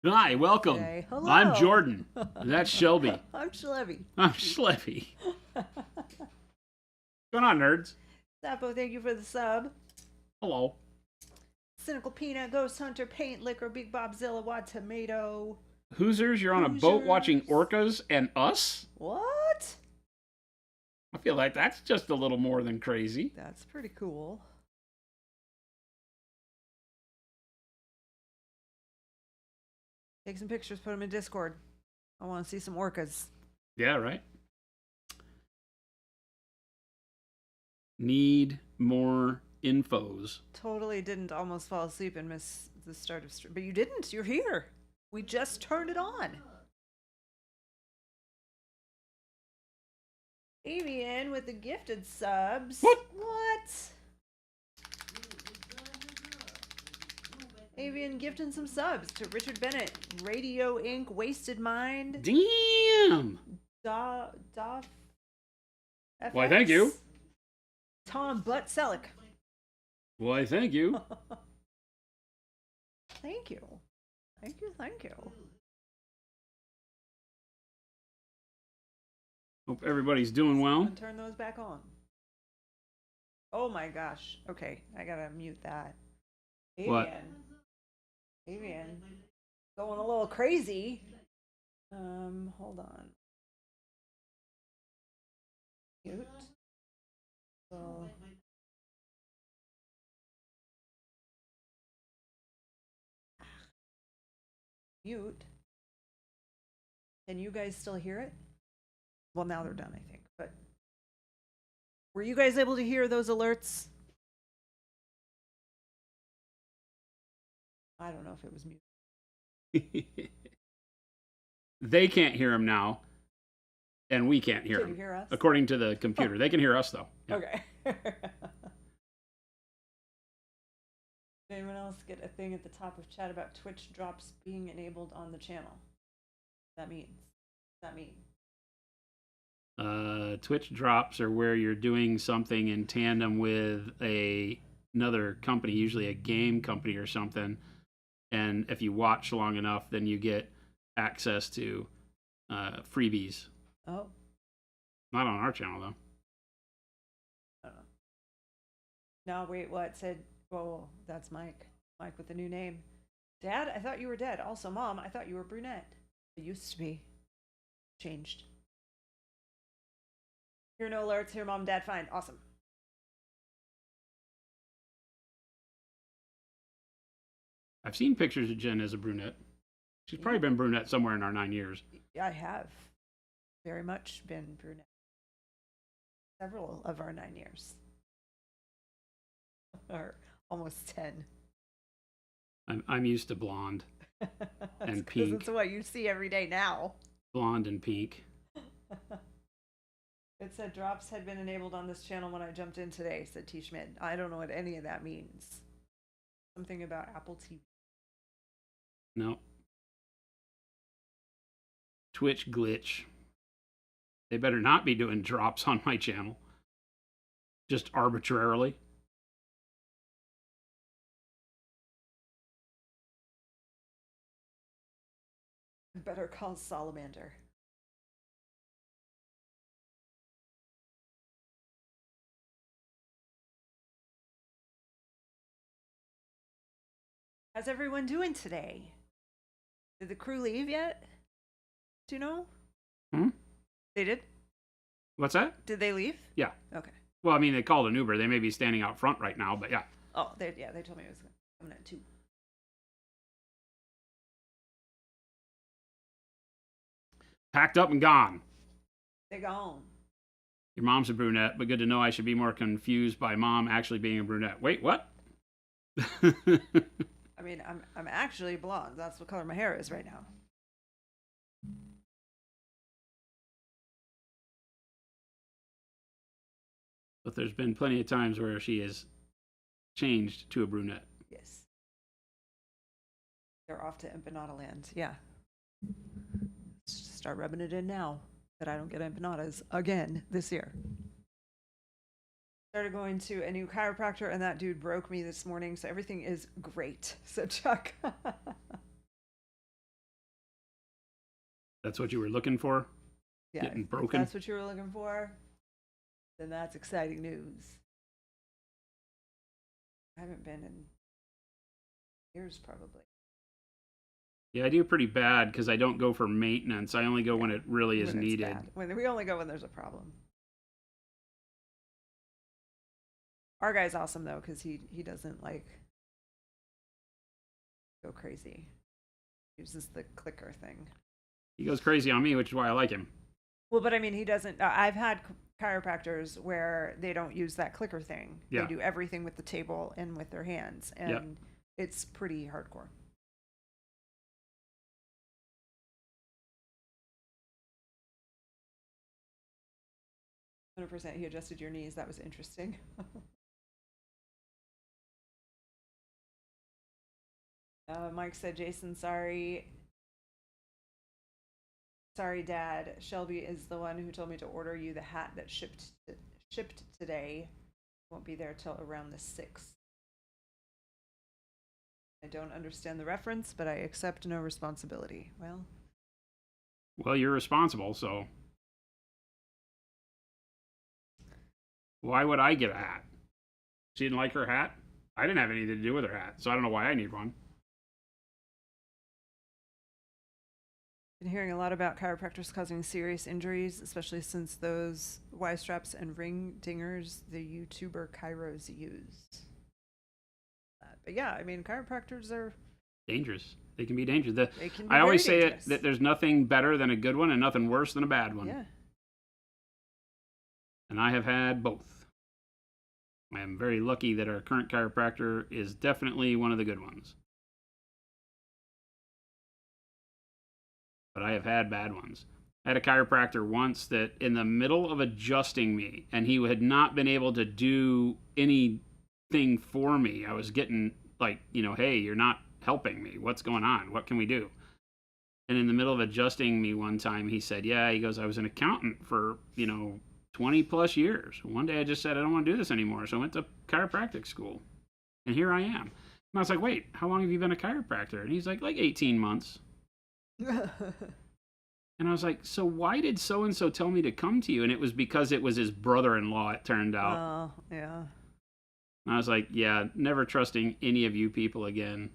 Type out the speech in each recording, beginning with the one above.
Hi, welcome. Today. Hello. I'm Jordan. That's Shelby. I'm Shlevy. I'm Schlevy. What's going on, nerds? Sapo, thank you for the sub. Hello. Cynical Peanut, Ghost Hunter, Paint Liquor, Big Bobzilla, Wad Tomato. Hoosers, you're on a boat Hoosers. watching orcas and us? What? I feel like that's just a little more than crazy. That's pretty cool. Take some pictures, put them in Discord. I want to see some orcas. Yeah, right? Need more infos. Totally didn't almost fall asleep and miss the start of stream. But you didn't. You're here. We just turned it on. Avian with the gifted subs. What? Avian gifting some subs to Richard Bennett, Radio Inc., Wasted Mind. Damn! Why, thank you. Tom Butt Selleck. Why, thank you. Thank you. Thank you, thank you. Hope everybody's doing well. And turn those back on. Oh my gosh. Okay, I gotta mute that. Avian. What? Avian. Going a little crazy. Hold on. Mute. So. Mute. Can you guys still hear it? Well, now they're done, I think. But were you guys able to hear those alerts? I don't know if it was mute. They can't hear him now, and we can't hear Can you him. hear us? According to the computer. They can hear us, though. Yeah. Okay. Did anyone else get a thing at the top of chat about Twitch drops being enabled on the channel? That means. What does that mean? Twitch drops are where you're doing something in tandem with another company, usually a game company or something. And if you watch long enough, then you get access to freebies. Oh. Not on our channel, though. I don't know. No, wait, what? Said, whoa, that's Mike. Mike with the new name. Dad, I thought you were dead. Also, Mom, I thought you were brunette. It used to be. Changed. Here, no alerts. Here, Mom, Dad, fine. Awesome. I've seen pictures of Jen as a brunette. She's probably been brunette somewhere in our 9 years. I have very much been brunette. Several of our 9 years. Or almost 10. I'm used to blonde and 'Cause pink. it's what you see every day now. Blonde and pink. It said drops had been enabled on this channel when I jumped in today, said T. Schmidt. I don't know what any of that means. Something about Apple TV. No. Twitch glitch. They better not be doing drops on my channel. Just arbitrarily. Better call Salamander. How's everyone doing today? Did the crew leave yet? Do you know? Hmm? They did? What's that? Did they leave? Yeah. Okay. Well, I mean, they called an Uber. They may be standing out front right now, but yeah. Oh, they told me it was coming at 2. Packed up and gone. They gone. Your mom's a brunette, but good to know I should be more confused by mom actually being a brunette. Wait, what? I mean, I'm actually blonde. That's what color my hair is right now. But there's been plenty of times where she has changed to a brunette. Yes. They're off to empanada land. Yeah. Start rubbing it in now that I don't get empanadas again this year. Started going to a new chiropractor and that dude broke me this morning, so everything is great. So Chuck. That's what you were looking for? Yeah, Getting if broken? that's what you were looking for, then that's exciting news. I haven't been in years, probably. Yeah, I do pretty bad because I don't go for maintenance. I only go Yeah, when it really is when it's needed. bad. When we only go when there's a problem. Our guy's awesome though, because he doesn't like go crazy. He uses the clicker thing. He goes crazy on me, which is why I like him. Well, but I mean, he doesn't. I've had chiropractors where they don't use that clicker thing. Yeah. They do everything with the table and with their hands, and Yep. it's pretty hardcore. %. He adjusted your knees. That was interesting. Mike said, Jason, sorry. Sorry, Dad. Shelby is the one who told me to order you the hat that shipped today. Won't be there till around the 6th. I don't understand the reference, but I accept no responsibility. Well, you're responsible, so why would I get a hat? She didn't like her hat? I didn't have anything to do with her hat, so I don't know why I need one. Been hearing a lot about chiropractors causing serious injuries, especially since those Y straps and ring dingers the YouTuber chiros use. But yeah, I mean, chiropractors are Dangerous. They can be dangerous. they can be I always very say dangerous. that there's nothing better than a good one and nothing worse than a bad one. Yeah. And I have had both. I am very lucky that our current chiropractor is definitely one of the good ones. But I have had bad ones. I had a chiropractor once that in the middle of adjusting me, and he had not been able to do anything for me. I was getting like, hey, you're not helping me. What's going on? What can we do? And in the middle of adjusting me one time, he said, yeah, he goes, I was an accountant for, 20 plus years. One day I just said, I don't want to do this anymore. So I went to chiropractic school. And here I am. And I was like, wait, how long have you been a chiropractor? And he's like 18 months. And I was like, so why did so-and-so tell me to come to you? And it was because it was his brother-in-law, it turned out. Oh, yeah. And I was like, yeah, never trusting any of you people again.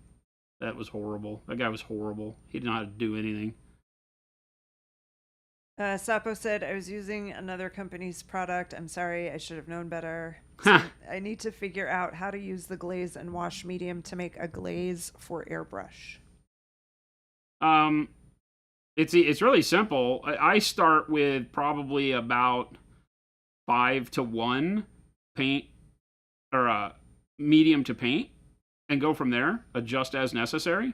That was horrible. That guy was horrible. He didn't know how to do anything. Sapo said, I was using another company's product. I'm sorry, I should have known better. Ha! I need to figure out how to use the glaze and wash medium to make a glaze for airbrush. It's really simple. I start with probably about 5-to-1 paint or medium to paint and go from there, adjust as necessary.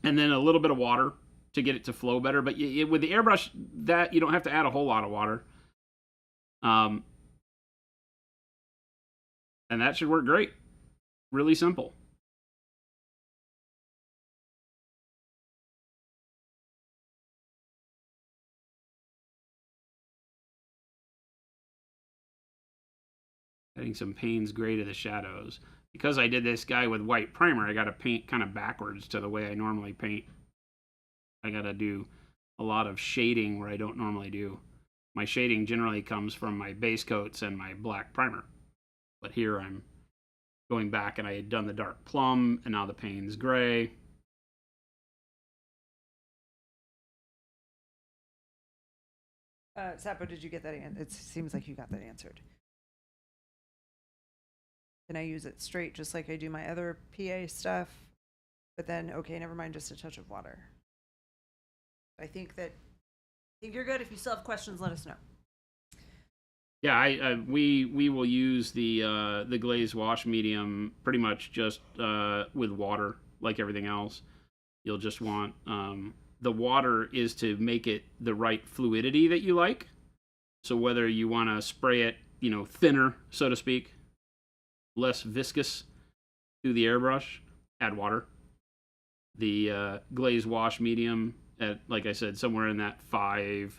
And then a little bit of water to get it to flow better. But with the airbrush, that you don't have to add a whole lot of water. And that should work great. Really simple. Adding some Payne's Gray to the shadows. Because I did this guy with white primer, I got to paint kind of backwards to the way I normally paint. I got to do a lot of shading where I don't normally do. My shading generally comes from my base coats and my black primer. But here I'm going back and I had done the dark plum and now the Payne's Gray. Sapo, did you get that? It seems like you got that answered. Can I use it straight just like I do my other PA stuff? But then, okay, never mind, just a touch of water. I think you're good. If you still have questions, let us know. Yeah, we will use the glaze wash medium pretty much just with water, like everything else. You'll just want the water is to make it the right fluidity that you like. So whether you want to spray it, thinner, so to speak, less viscous through the airbrush, add water. The glaze wash medium at, like I said, somewhere in that 5-to-1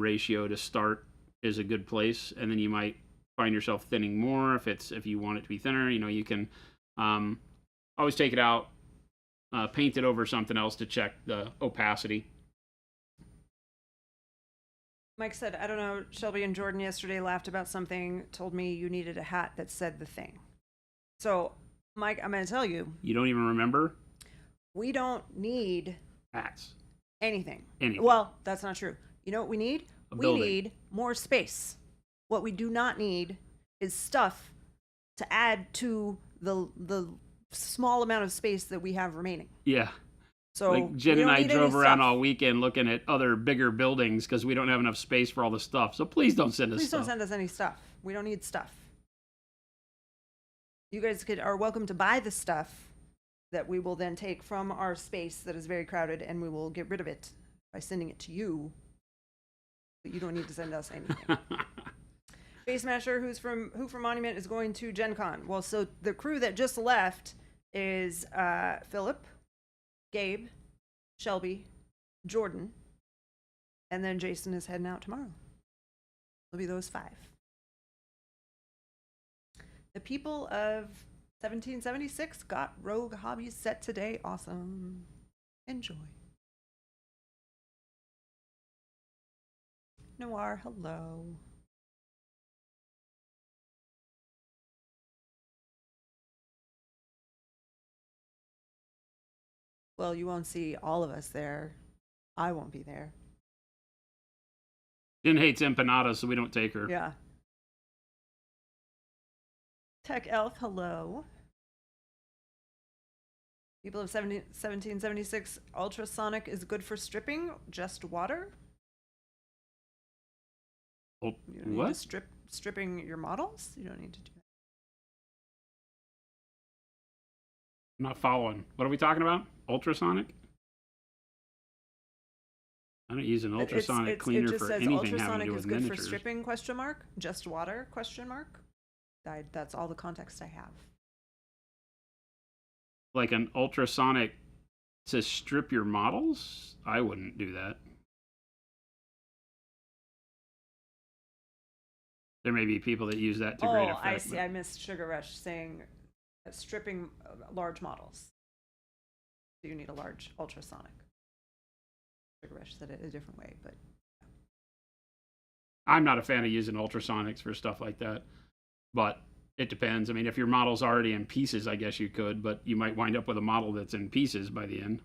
ratio to start is a good place. And then you might find yourself thinning more, if you want it to be thinner, you can always take it out, paint it over something else to check the opacity. Mike said, I don't know, Shelby and Jordan yesterday laughed about something, told me you needed a hat that said the thing. So, Mike, I'm going to tell you. You don't even remember? We don't need hats. Anything. Anything. Well, that's not true. You know what we need? We need more space. What we do not need is stuff to add to the small amount of space that we have remaining. Yeah. So like Jen and I drove around all weekend looking at other bigger buildings because we don't have enough space for all the stuff. So please don't send us stuff. Please don't send us any stuff. We don't need stuff. You guys are welcome to buy the stuff that we will then take from our space that is very crowded, and we will get rid of it by sending it to you. But you don't need to send us anything. Face Masher, who from Monument, is going to Gen Con. Well, so the crew that just left is Philip, Gabe, Shelby, Jordan, and then Jason is heading out tomorrow. It'll be those 5. The people of 1776 got Rogue Hobbies set today. Awesome. Enjoy. Noir, hello. Well, you won't see all of us there. I won't be there. Jen hates empanadas, so we don't take her. Yeah. Tech Elf, hello. People of 1776, ultrasonic is good for stripping, just water? Oh, you don't what? Need to stripping your models? You don't need to do that. I'm not following. What are we talking about? Ultrasonic? I don't use an ultrasonic cleaner for anything having to do with miniatures. Ultrasonic is good for stripping, ? Just water, ? That's all the context I have. Like an ultrasonic to strip your models? I wouldn't do that. There may be people that use that to great effect. Oh, I see. I missed Sugar Rush saying stripping large models. So you need a large ultrasonic. Sugar Rush said it a different way, but I'm not a fan of using ultrasonics for stuff like that. But it depends. I mean, if your model's already in pieces, I guess you could, but you might wind up with a model that's in pieces by the end.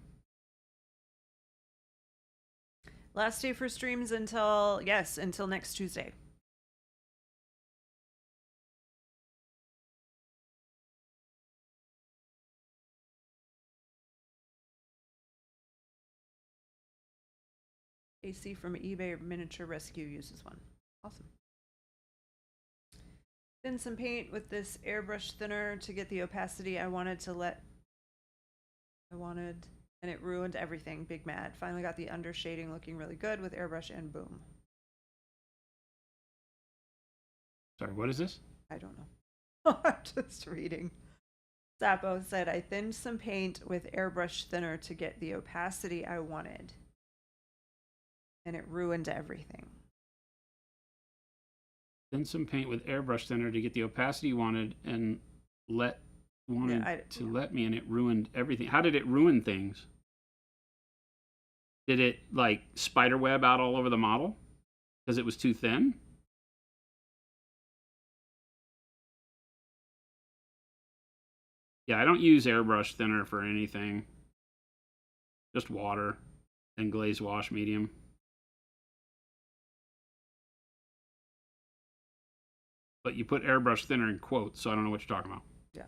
Last day for streams until next Tuesday. AC from eBay Miniature Rescue uses one. Awesome. Thin some paint with this airbrush thinner to get the opacity I wanted, and it ruined everything. Big mad. Finally got the under shading looking really good with airbrush, and boom. Sorry, what is this? I don't know. I'm just reading. Zappo said, I thinned some paint with airbrush thinner to get the opacity I wanted, and it ruined everything. Then some paint with airbrush thinner to get the opacity you wanted, and let me, and it ruined everything. How did it ruin things? Did it like spiderweb out all over the model because it was too thin? Yeah, I don't use airbrush thinner for anything. Just water and glaze wash medium. But you put airbrush thinner in quotes, so I don't know what you're talking about. Yeah.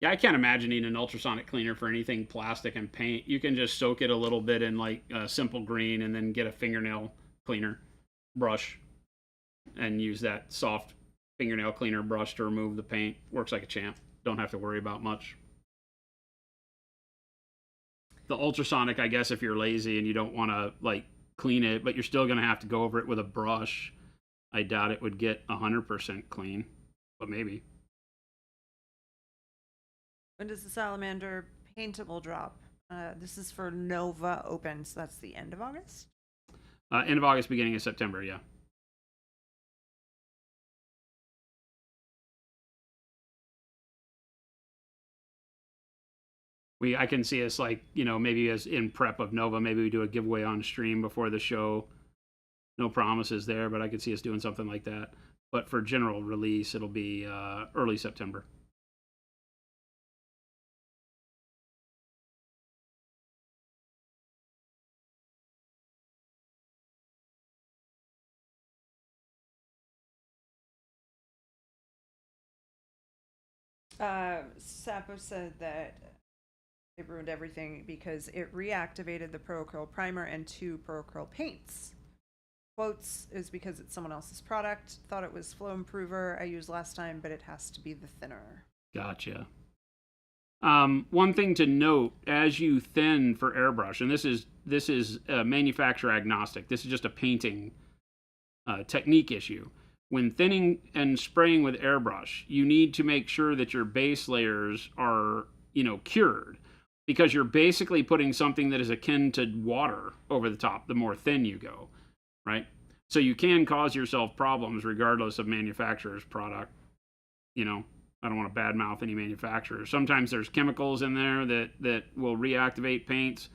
Yeah, I can't imagine needing an ultrasonic cleaner for anything plastic and paint. You can just soak it a little bit in like simple green and then get a fingernail cleaner brush and use that soft fingernail cleaner brush to remove the paint. Works like a champ. Don't have to worry about much. The ultrasonic, I guess, if you're lazy and you don't want to like clean it, but you're still going to have to go over it with a brush I doubt it would get 100% clean, but maybe. When does the salamander paintable drop? This is for Nova Open, so that's the end of August. End of August, beginning of September, yeah. I can see us like, maybe as in prep of Nova, maybe we do a giveaway on stream before the show. No promises there, but I could see us doing something like that. But for general release, it'll be early September. Sapo said that it ruined everything because it reactivated the Pro Curl primer and 2 Pro Curl paints. Quotes is because it's someone else's product. Thought it was flow improver I used last time, but it has to be the thinner. Gotcha. One thing to note as you thin for airbrush, and this is manufacturer agnostic. This is just a painting technique issue. When thinning and spraying with airbrush, you need to make sure that your base layers are, cured, because you're basically putting something that is akin to water over the top the more thin you go, right? So you can cause yourself problems regardless of manufacturer's product. I don't want to badmouth any manufacturer. Sometimes there's chemicals in there that will reactivate paints,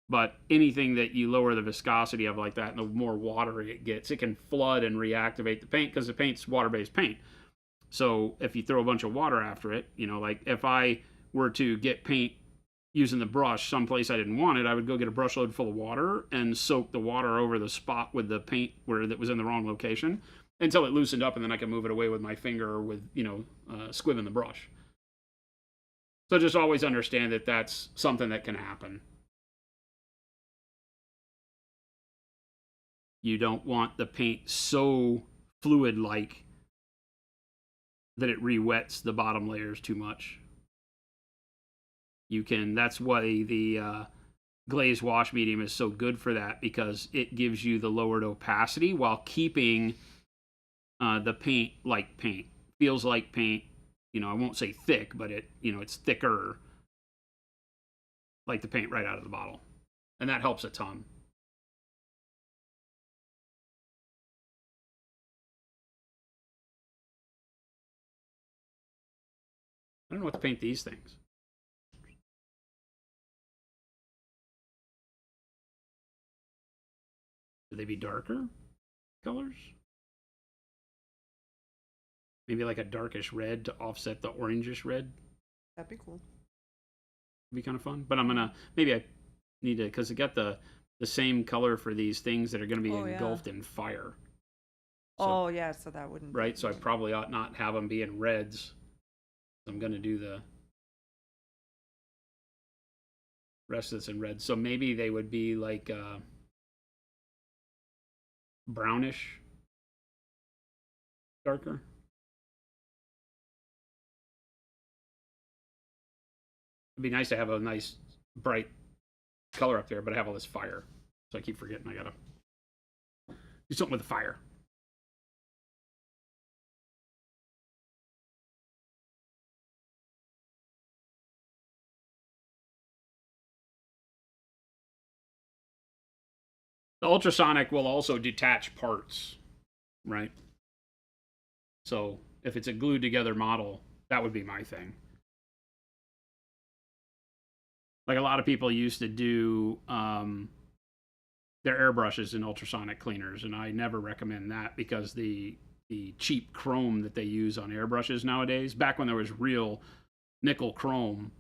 but anything that you lower the viscosity of like that, and the more watery it gets, it can flood and reactivate the paint because the paint's water-based paint. So if you throw a bunch of water after it, like if I were to get paint using the brush someplace I didn't want it, I would go get a brush load full of water and soak the water over the spot with the paint where that was in the wrong location until it loosened up, and then I can move it away with my finger or with, squibbing the brush. So just always understand that that's something that can happen. You don't want the paint so fluid-like that it re-wets the bottom layers too much. That's why the glazed wash medium is so good for that, because it gives you the lowered opacity while keeping the paint like paint. Feels like paint. I won't say thick, but it's thicker, like the paint right out of the bottle. And that helps a ton. I don't know what to paint these things. Should they be darker colors? Maybe like a darkish red to offset the orangish red. That'd be cool. Be kind of fun. But maybe I need to, because I got the same color for these things that are going to be engulfed in fire. So, so that wouldn't right. So I probably ought not have them be in reds. I'm going to do the rest of this in red. So maybe they would be like brownish, darker. It'd be nice to have a nice bright color up there, but I have all this fire, so I keep forgetting I gotta do something with the fire. The ultrasonic will also detach parts, right? So if it's a glued together model, that would be my thing. Like a lot of people used to do their airbrushes in ultrasonic cleaners, and I never recommend that, because the cheap chrome that they use on airbrushes nowadays, back when there was real nickel chrome,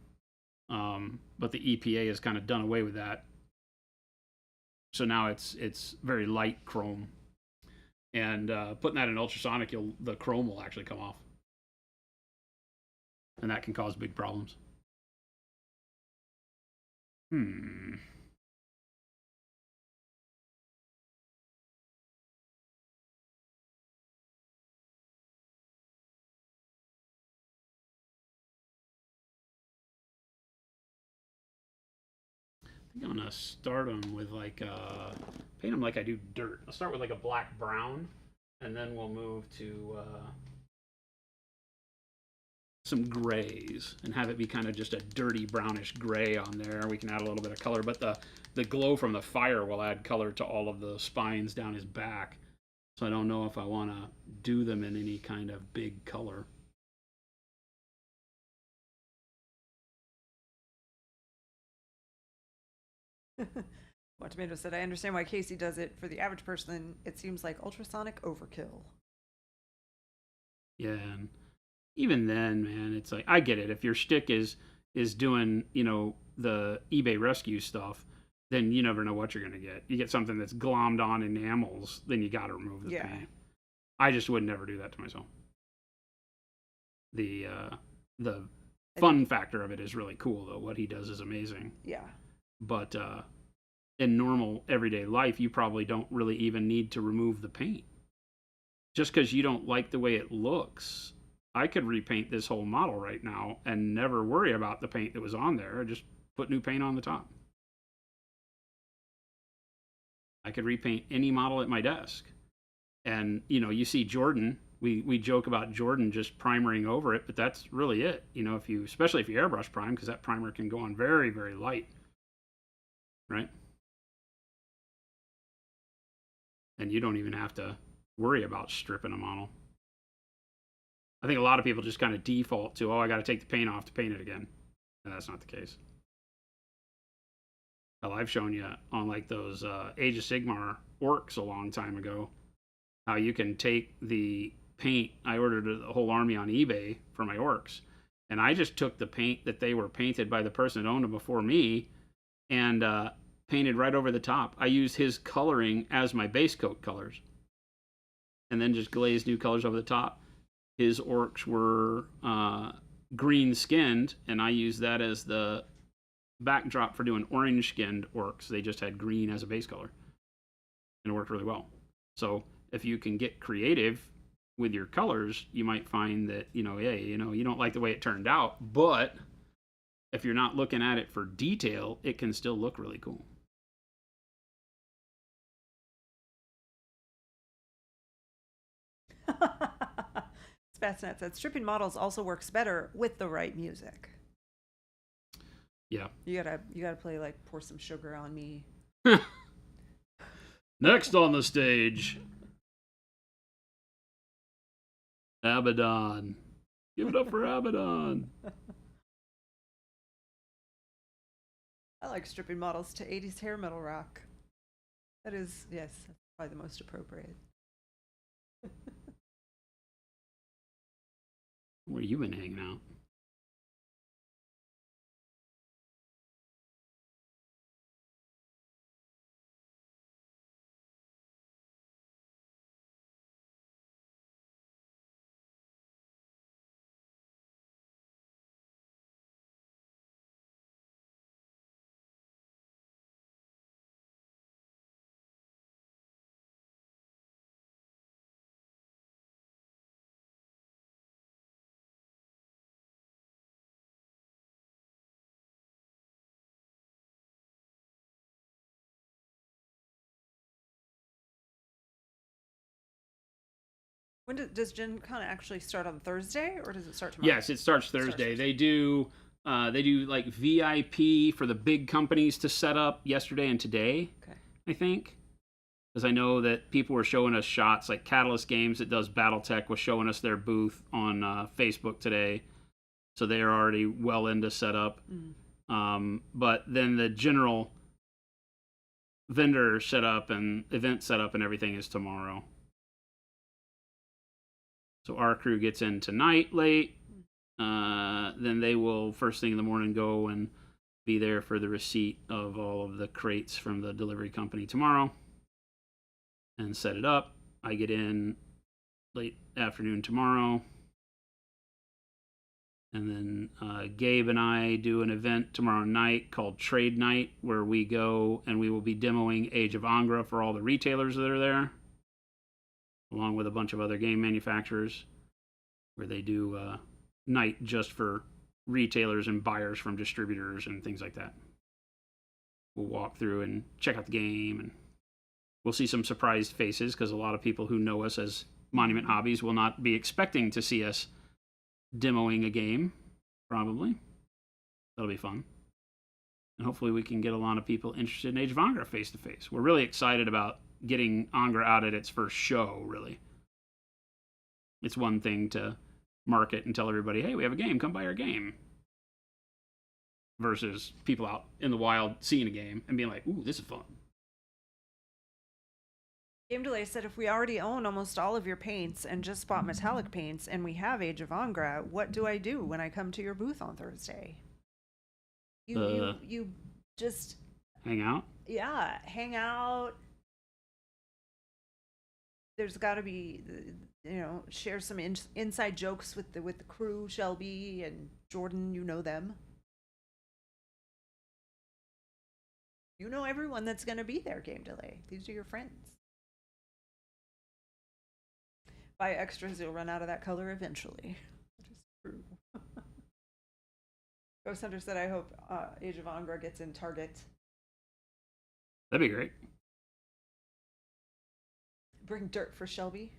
but the EPA has kind of done away with that. So now it's very light chrome, and putting that in ultrasonic, the chrome will actually come off, and that can cause big problems. I think I'm gonna start them with like paint them like I do dirt. I'll start with like a black brown, and then we'll move to some grays and have it be kind of just a dirty brownish gray on there. We can add a little bit of color, but the glow from the fire will add color to all of the spines down his back. So I don't know if I want to do them in any kind of big color. What Tomato said, I understand why Casey does it. For the average person, it seems like ultrasonic overkill. Yeah, and even then, man, it's like I get it. If your shtick is doing, the eBay rescue stuff, then you never know what you're gonna get. You get something that's glommed on enamels, then you got to remove the paint. I just would never do that to myself. The fun factor of it is really cool, though. What he does is amazing. Yeah. But in normal everyday life, you probably don't really even need to remove the paint. Just because you don't like the way it looks, I could repaint this whole model right now and never worry about the paint that was on there. Just put new paint on the top. I could repaint any model at my desk. And, you see Jordan, we joke about Jordan just primering over it, but that's really it. Especially if you airbrush prime, because that primer can go on very, very light. Right? And you don't even have to worry about stripping a model. I think a lot of people just kind of default to, I got to take the paint off to paint it again. And that's not the case. Well, I've shown you on like those Age of Sigmar orcs a long time ago, how you can take the paint. I ordered a whole army on eBay for my orcs. And I just took the paint that they were painted by the person that owned them before me and painted right over the top. I used his coloring as my base coat colors. And then just glazed new colors over the top. His orcs were green skinned, and I used that as the backdrop for doing orange skinned orcs. They just had green as a base color. And it worked really well. So if you can get creative with your colors, you might find that, you don't like the way it turned out, but if you're not looking at it for detail, it can still look really cool. Spatsnet said stripping models also works better with the right music. Yeah. You gotta play like Pour Some Sugar on Me. Next on the stage, Abaddon. Give it up for Abaddon. I like stripping models to 80s hair metal rock. That is, yes, that's probably the most appropriate. Where you been hanging out? When does Gen Con actually start on Thursday, or does it start tomorrow? Yes, it starts Thursday. They do like VIP for the big companies to set up yesterday and today. Okay. I think, because I know that people were showing us shots, like Catalyst Games that does BattleTech was showing us their booth on Facebook today, so they're already well into setup. But then the general vendor setup and event setup and everything is tomorrow. So our crew gets in tonight late. Then they will, first thing in the morning, go and be there for the receipt of all of the crates from the delivery company tomorrow and set it up. I get in late afternoon tomorrow. And then Gabe and I do an event tomorrow night called Trade Night, where we go and we will be demoing Age of Angra for all the retailers that are there, along with a bunch of other game manufacturers, where they do night just for retailers and buyers from distributors and things like that. We'll walk through and check out the game, and we'll see some surprised faces, because a lot of people who know us as Monument Hobbies will not be expecting to see us demoing a game, probably. That'll be fun. And hopefully we can get a lot of people interested in Age of Angra face to face. We're really excited about getting Angra out at its first show, really. It's one thing to market and tell everybody, hey, we have a game, come buy our game. Versus people out in the wild seeing a game and being like, ooh, this is fun. Game Delay said if we already own almost all of your paints and just bought metallic paints and we have Age of Angra, what do I do when I come to your booth on Thursday? You just hang out? Yeah, hang out. There's got to be, share some inside jokes with the crew, Shelby and Jordan, you know them. You know everyone that's going to be there, Game Delay. These are your friends. Buy extras, you'll run out of that color eventually. That is true. Ghost Hunter said, I hope Age of Angra gets in Target. That'd be great. Bring dirt for Shelby.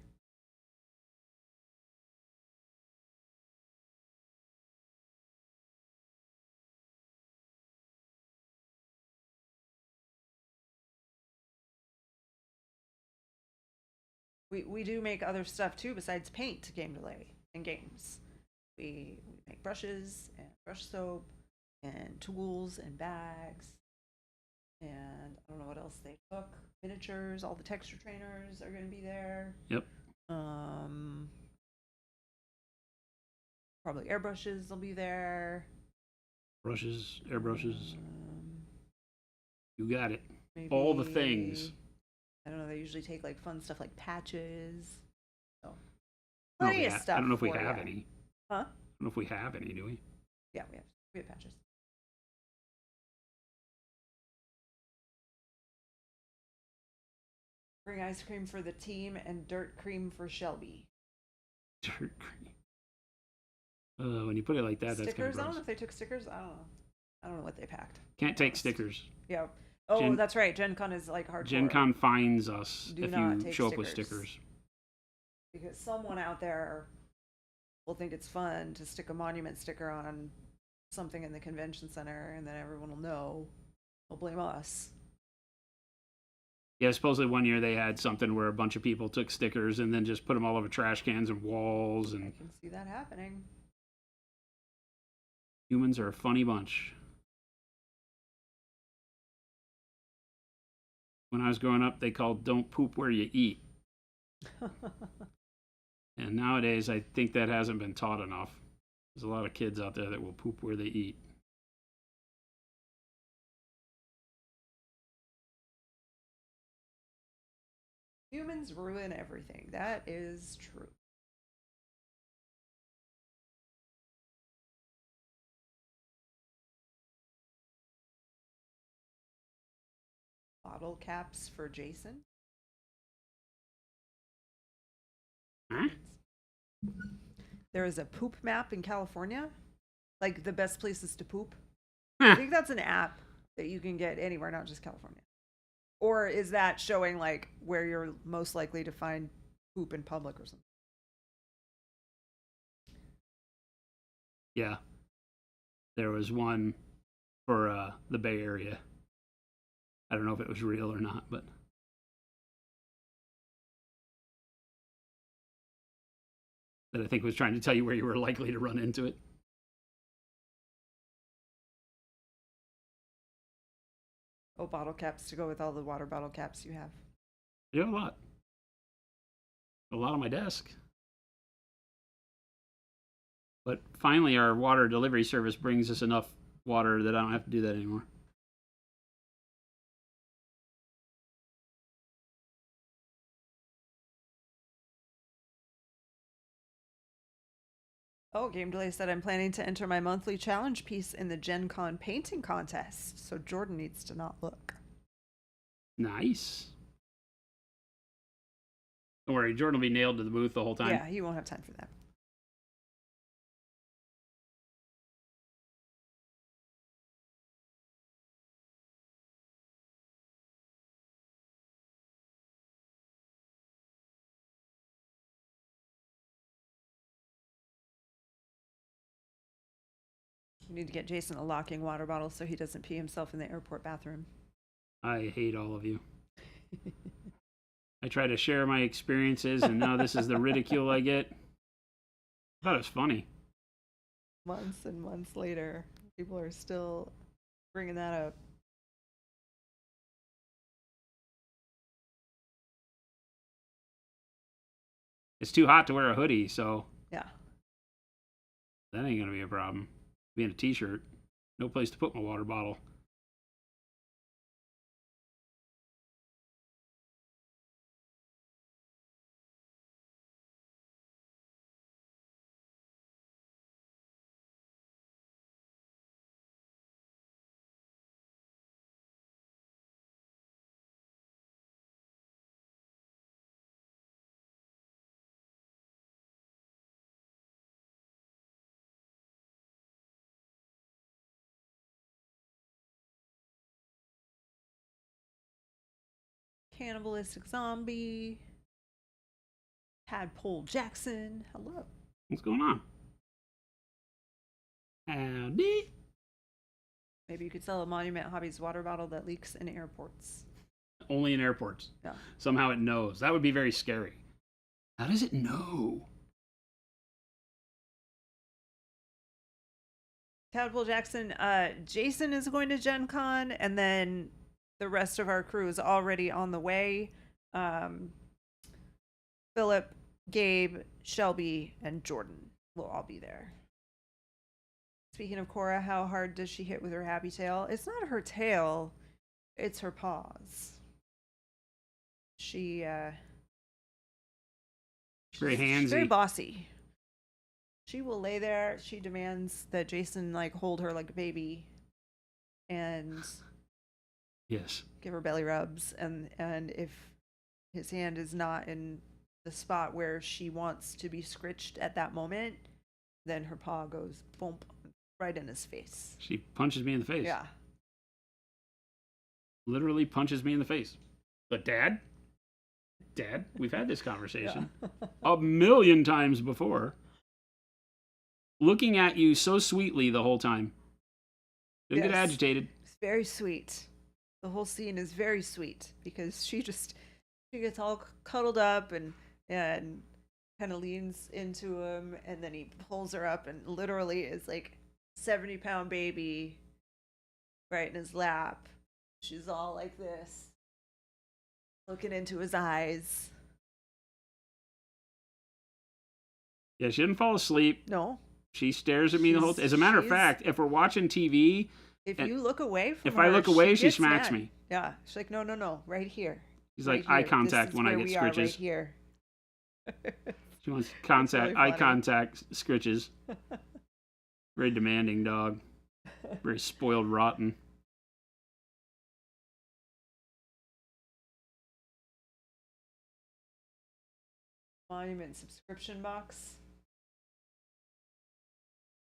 We do make other stuff too besides paint, Game Delay, and games. We make brushes and brush soap and tools and bags. And I don't know what else they took. Miniatures, all the texture trainers are going to be there. Yep. Probably airbrushes will be there. Brushes, airbrushes. You got it. Maybe, all the things. I don't know. They usually take like fun stuff like patches. So I plenty of stuff. I don't know if we have any. Huh? I don't know if we have any. Do we? Yeah, we have patches. Bring ice cream for the team and dirt cream for Shelby. Dirt cream. When you put it like that, Stickers? that's kind of gross. I don't know if they took stickers. I don't know what they packed. Can't take stickers. Yeah. Oh, that's right. Gen Con is like hardcore. Gen Con fines us Do if not you take show up with stickers. Because someone out there will think it's fun to stick a monument sticker on something in the convention center, and then everyone will know. They'll blame us. Yeah, supposedly one year they had something where a bunch of people took stickers and then just put them all over trash cans and walls. And I can see that happening. Humans are a funny bunch. When I was growing up, they called "don't poop where you eat." And nowadays, I think that hasn't been taught enough. There's a lot of kids out there that will poop where they eat. Humans ruin everything. That is true. Bottle caps for Jason. Huh? There is a poop map in California, like the best places to poop. I think that's an app that you can get anywhere, not just California. Or is that showing like where you're most likely to find poop in public or something? Yeah. There was one for the Bay Area. I don't know if it was real or not, but that I think was trying to tell you where you were likely to run into it. Oh, bottle caps to go with all the water bottle caps you have. You have a lot. A lot on my desk. But finally, our water delivery service brings us enough water that I don't have to do that anymore. Oh, Game Delay said I'm planning to enter my monthly challenge piece in the Gen Con painting contest, so Jordan needs to not look. Nice. Don't worry, Jordan will be nailed to the booth the whole time. Yeah, he won't have time for that. You need to get Jason a locking water bottle so he doesn't pee himself in the airport bathroom. I hate all of you. I try to share my experiences, and now this is the ridicule I get. I thought it was funny. Months and months later, people are still bringing that up. It's too hot to wear a hoodie, so Yeah. that ain't gonna be a problem. Being a t-shirt, no place to put my water bottle. Cannibalistic zombie. Tadpole Jackson. Hello. What's going on? Howdy. Maybe you could sell a Monument Hobbies water bottle that leaks in airports. Only in airports. Yeah. Somehow it knows. That would be very scary. How does it know? Tadpole Jackson, Jason is going to Gen Con, and then the rest of our crew is already on the way. Philip, Gabe, Shelby, and Jordan will all be there. Speaking of Cora, how hard does she hit with her happy tail? It's not her tail, it's her paws. She's Very handsy. She's very bossy. She will lay there. She demands that Jason like hold her like a baby, and Yes. give her belly rubs. And if his hand is not in the spot where she wants to be scritched at that moment, then her paw goes bump right in his face. She punches me in the face. Yeah. Literally punches me in the face. But Dad, we've had this conversation a million times before. Looking at you so sweetly the whole time. Don't get Yes. agitated. It's very sweet. The whole scene is very sweet because she gets all cuddled up and kind of leans into him, and then he pulls her up and literally is like 70-pound baby right in his lap. She's all like this, looking into his eyes. Yeah, she didn't fall asleep. No. She stares at me the whole time. As a matter of fact, if we're watching TV, If you look away from if her, I look away, she gets smacks mad. me. Yeah. She's like, no, right here. She's Right like eye here. contact This is when I where get we are, scritches. right here. She wants really eye funny. contact, scritches. Very demanding dog. Very spoiled rotten. Monument subscription box.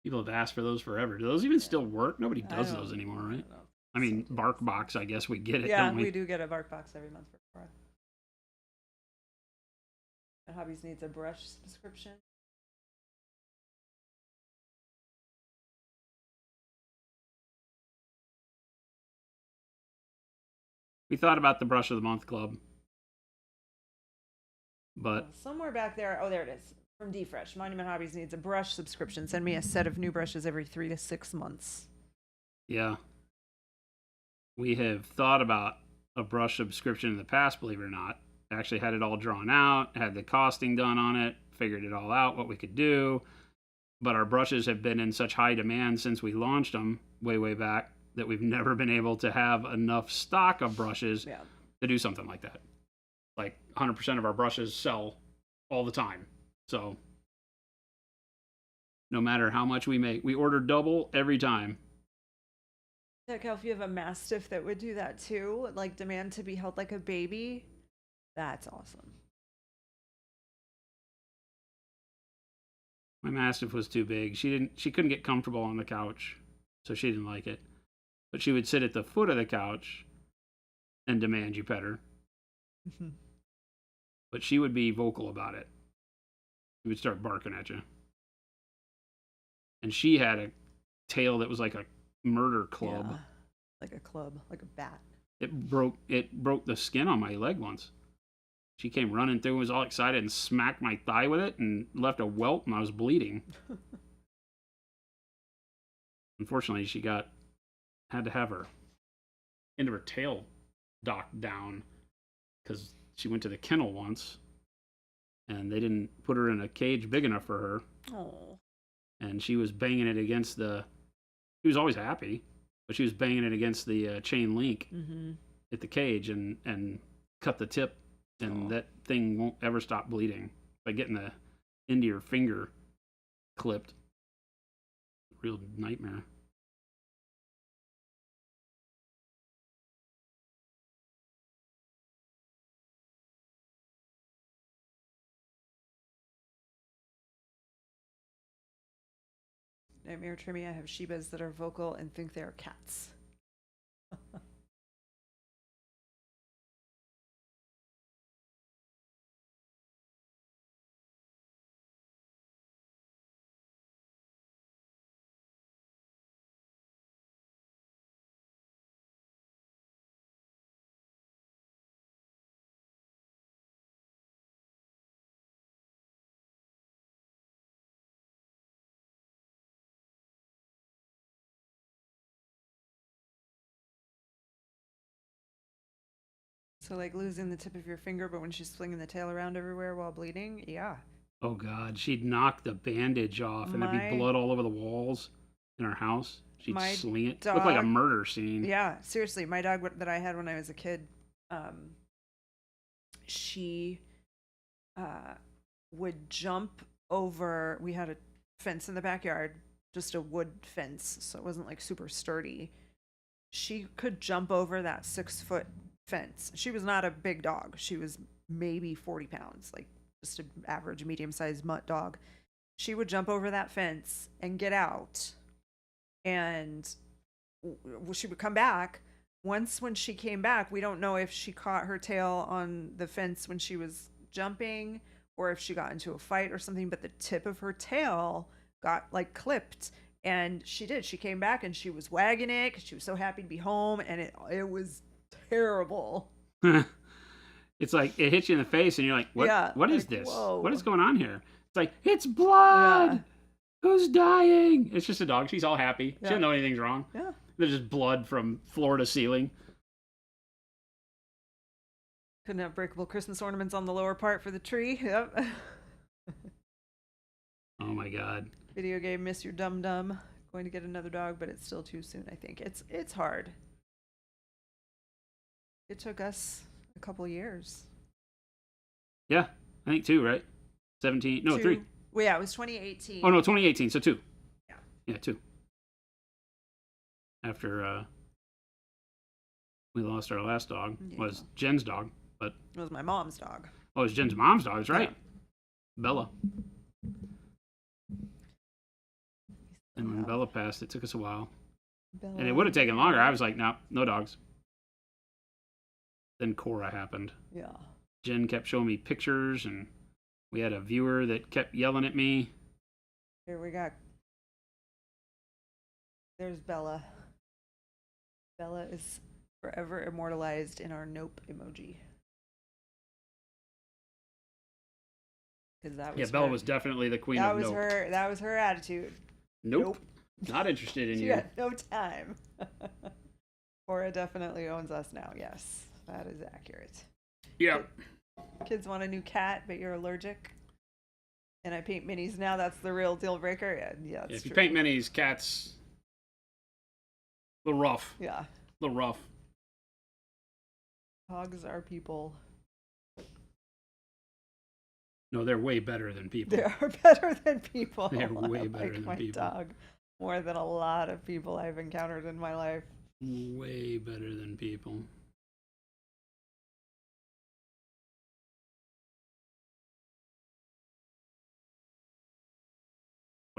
People have asked for those forever. Do those even still work? Nobody does don't- those anymore, right? don't know. I mean, Bark Box, I guess we get it, Yeah, don't we? we do get a bark box every month for Cora. And Hobbies needs a brush subscription. We thought about the Brush of the Month Club. But Somewhere back there, oh, there it is. From D-Fresh, Monument Hobbies needs a brush subscription. Send me a set of new brushes every 3 to 6 months. yeah, we have thought about a brush subscription in the past, believe it or not. Actually had it all drawn out, had the costing done on it, figured it all out, what we could do. But our brushes have been in such high demand since we launched them way back that we've never been able to have enough stock of brushes Yeah. to do something like that. Like 100% of our brushes sell all the time. So no matter how much we make, we order double every time. Heck, if you have a Mastiff that would do that too, like demand to be held like a baby, that's awesome. My Mastiff was too big. She couldn't get comfortable on the couch, so she didn't like it. But she would sit at the foot of the couch and demand you pet her. But she would be vocal about it. She would start barking at you. And she had tail that was like a murder club. Yeah, like a club, like a bat. It broke the skin on my leg once. She came running through, was all excited, and smacked my thigh with it, and left a welt, and I was bleeding. Unfortunately, had to have her end of her tail docked down because she went to the kennel once, and they didn't put her in a cage big enough for her. Oh. And she was banging it against the. She was always happy, but she was banging it against the chain link at the cage, and cut the tip, and that thing won't ever stop bleeding by getting the end of your finger clipped. Real nightmare. Nightmare Trimmy, I have Shibas that are vocal and think they are cats. So, like losing the tip of your finger, but when she's flinging the tail around everywhere while bleeding, yeah. Oh God, she'd knock the bandage off, and there'd be blood all over the walls in our house. She'd sling it. Looked like a murder scene. Yeah, seriously, my dog that I had when I was a kid, she would jump over. We had a fence in the backyard, just a wood fence, so it wasn't like super sturdy. She could jump over that 6-foot fence. She was not a big dog. She was maybe 40 pounds, like just an average medium-sized mutt dog. She would jump over that fence and get out, and she would come back. Once when she came back, we don't know if she caught her tail on the fence when she was jumping or if she got into a fight or something, but the tip of her tail got like clipped, and she came back and she was wagging it because she was so happy to be home, and it was terrible. It's like it hits you in the face and you're like, what? Yeah, what is this? Whoa. What is going on here? It's like, it's blood. Yeah. Who's dying? It's just a dog. She's all happy. Yeah. She doesn't know anything's wrong. Yeah. There's just blood from floor to ceiling. Couldn't have breakable Christmas ornaments on the lower part for the tree. Yep. Oh my God. Video game, miss your dum dum. Going to get another dog, but it's still too soon, I think. It's hard. It took us a couple years. Yeah, I think 2, right? 17. No, 3. Well, yeah, it was 2018. Oh no, 2018. So 2. Yeah. Yeah, 2. After we lost our last dog, was Jen's dog, but it was my mom's dog. Oh, it was Jen's mom's dog. That's right. Yeah. Bella. And when Bella passed, it took us a while. And it would have taken longer. I was like, no dogs. Then Cora happened. Yeah. Jen kept showing me pictures, and we had a viewer that kept yelling at me. Here we got. There's Bella. Bella is forever immortalized in our nope emoji. Because that was Bella was definitely the queen of nope. That was her attitude. Nope. Not interested in she you. had no time. Cora definitely owns us now. Yes. That is accurate. Yeah. Kids want a new cat, but you're allergic. And I paint minis now. That's the real deal breaker. Yeah, that's if you true. paint minis, cats, a little rough. Yeah. A little rough. Dogs are people. No, they're way better than people. They are better than people. They're way better than my people. Dog more than a lot of people I've encountered in my life. Way better than people.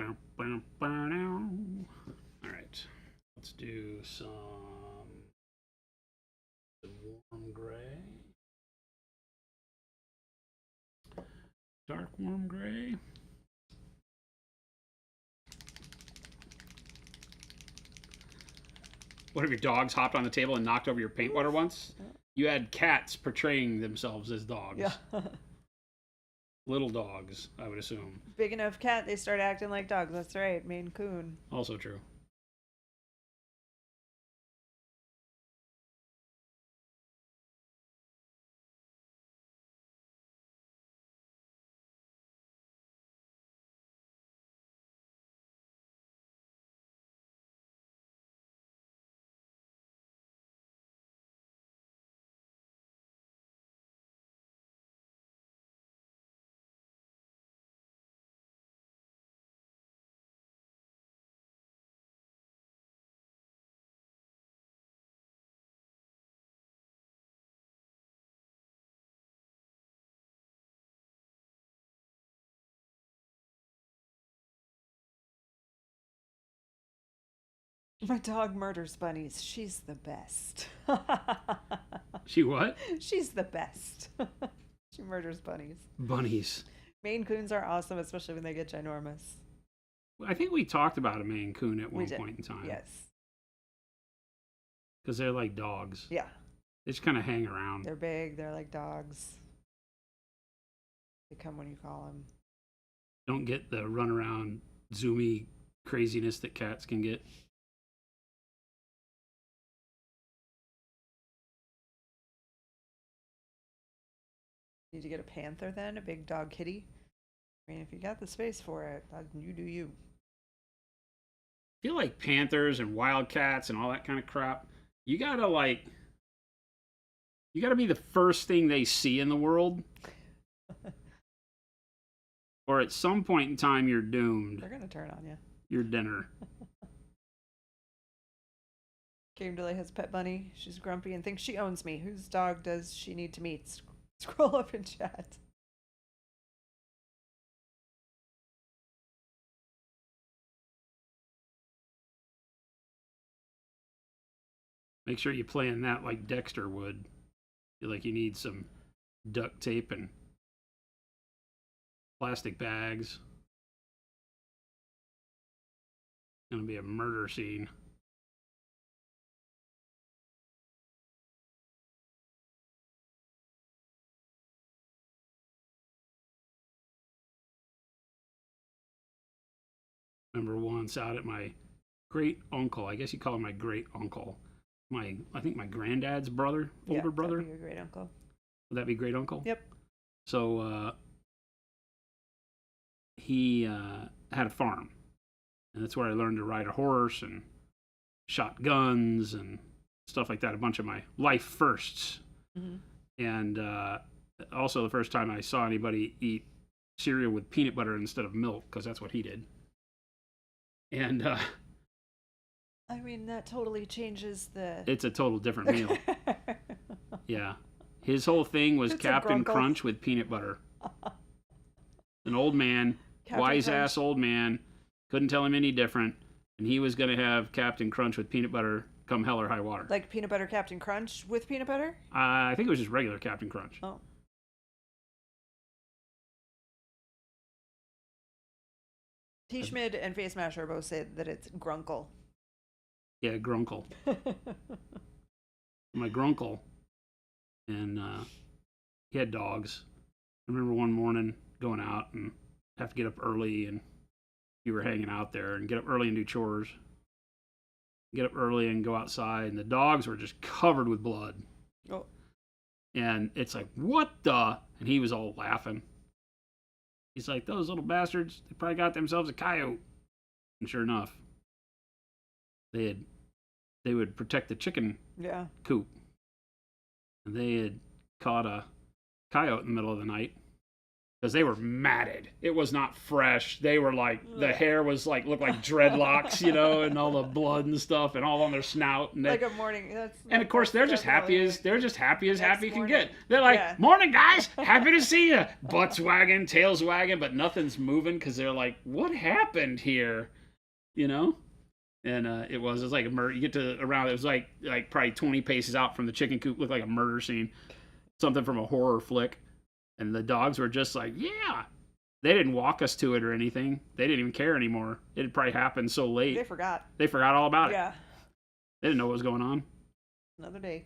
All right, let's do some warm gray, dark warm gray. One of your dogs hopped on the table and knocked over your paint water once. You had cats portraying themselves as dogs. Yeah. Little dogs, I would assume. Big enough cat, they start acting like dogs. That's right, Maine Coon. Also true. My dog murders bunnies. She's the best. She what? She's the best. She murders bunnies. Bunnies. Maine Coons are awesome, especially when they get ginormous. I think we talked about a Maine Coon at We one did. point in time. Yes. Because they're like dogs. Yeah. They just kind of hang around. They're big. They're like dogs. They come when you call them. Don't get the runaround, zoomy craziness that cats can get. Need to get a panther then? A big dog kitty? I mean, if you got the space for it, you do you. I feel like panthers and wildcats and all that kind of crap, you gotta be the first thing they see in the world. Or at some point in time, you're doomed. They're going to turn on you. Your dinner. Came to lay his pet bunny. She's grumpy and thinks she owns me. Whose dog does she need to meet? Scroll up in chat. Make sure you plan that like Dexter would. Feel like you need some duct tape and plastic bags. Gonna be a murder scene. Remember once out at my great uncle, I guess you call him my great uncle. I think my granddad's brother, older brother. That'd be your great uncle. Would that be great uncle? Yep. So he had a farm, and that's where I learned to ride a horse and shot guns and stuff like that. A bunch of my life firsts, and also the first time I saw anybody eat cereal with peanut butter instead of milk, because that's what he did. And I mean, that totally changes the. it's a total different meal. Yeah. His whole thing was It's a Captain grunkle. Crunch with peanut butter. An old man, Captain wise Crunch. ass old man, couldn't tell him any different, and he was going to have Captain Crunch with peanut butter come hell or high water. Like peanut butter Captain Crunch with peanut butter? I think it was just regular Captain Crunch. Oh. T. Schmid and Face Masher both say that it's grunkle. Yeah, Grunkle. My grunkle. And he had dogs. I remember one morning going out and have to get up early, and you were hanging out there, and get up early and do chores. Get up early and go outside, and the dogs were just covered with blood. Oh. And it's like, what the? And he was all laughing. He's like, those little bastards, they probably got themselves a coyote. And sure enough, they would protect the chicken Yeah. coop. And they had caught a coyote in the middle of the night because they were matted. It was not fresh. They were like, the hair was like, looked like dreadlocks, and all the blood and stuff, and all on their snout. And Like a morning. and of course, they're just happy as Next happy can morning. get. They're like, Yeah. "Morning, guys, happy to see you." Butts wagging, tails wagging, but nothing's moving because they're like, "What happened here?" And it was like a murder. You get to around, it was like probably 20 paces out from the chicken coop. Looked like a murder scene, something from a horror flick. And the dogs were just like, "Yeah." They didn't walk us to it or anything. They didn't even care anymore. It had probably happened so late. They forgot. They forgot all about it. Yeah. They didn't know what was going on. Another day.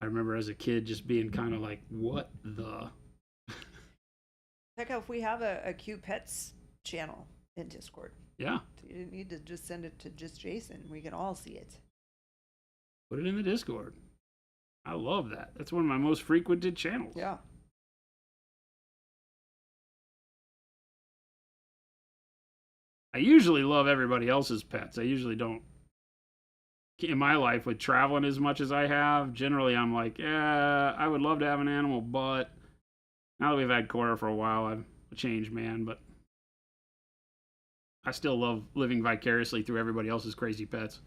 I remember as a kid just being kind of like, what the? Heck, if we have a cute pets channel in Discord, Yeah, so you didn't need to just send it to just Jason. We can all see it. put it in the Discord. I love that. That's one of my most frequented channels. Yeah. I usually love everybody else's pets. I usually don't. In my life, with traveling as much as I have, generally I'm like, yeah, I would love to have an animal, but now that we've had Cora for a while, I'm a changed man, but I still love living vicariously through everybody else's crazy pets.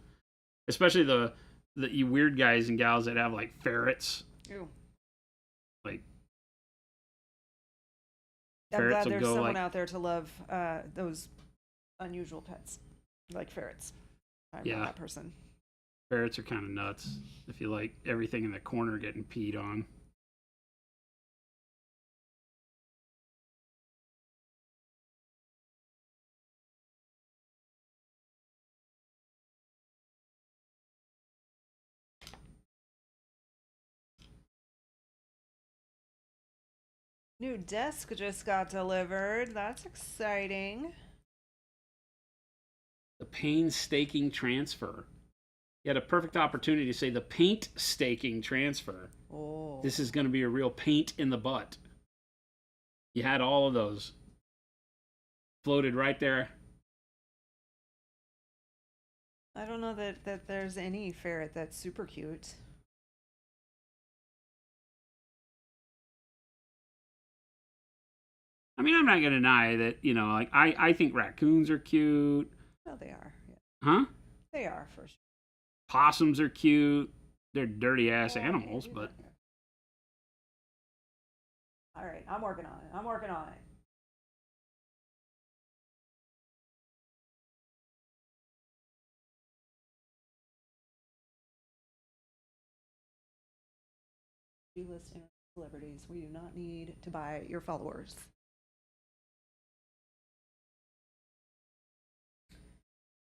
Especially the you weird guys and gals that have like ferrets. Ew. Like I'm ferrets glad will there's go someone like, out there to love those unusual pets, like ferrets. I'm Yeah. not that person. ferrets are kind of nuts. If you like everything in the corner getting peed on. New desk just got delivered. That's exciting. The painstaking transfer. You had a perfect opportunity to say the paint-staking transfer. Oh. This is going to be a real paint in the butt. You had all of those floated right there. I don't know that there's any ferret that's super cute. I mean, I'm not going to deny that, like I think raccoons are cute. No, they are. Yeah. Huh? They are for sure. Possums are cute. They're dirty ass Oh, I can't animals, do but that. All right, I'm working on it. I'm working on it. B-list celebrities. We do not need to buy your followers.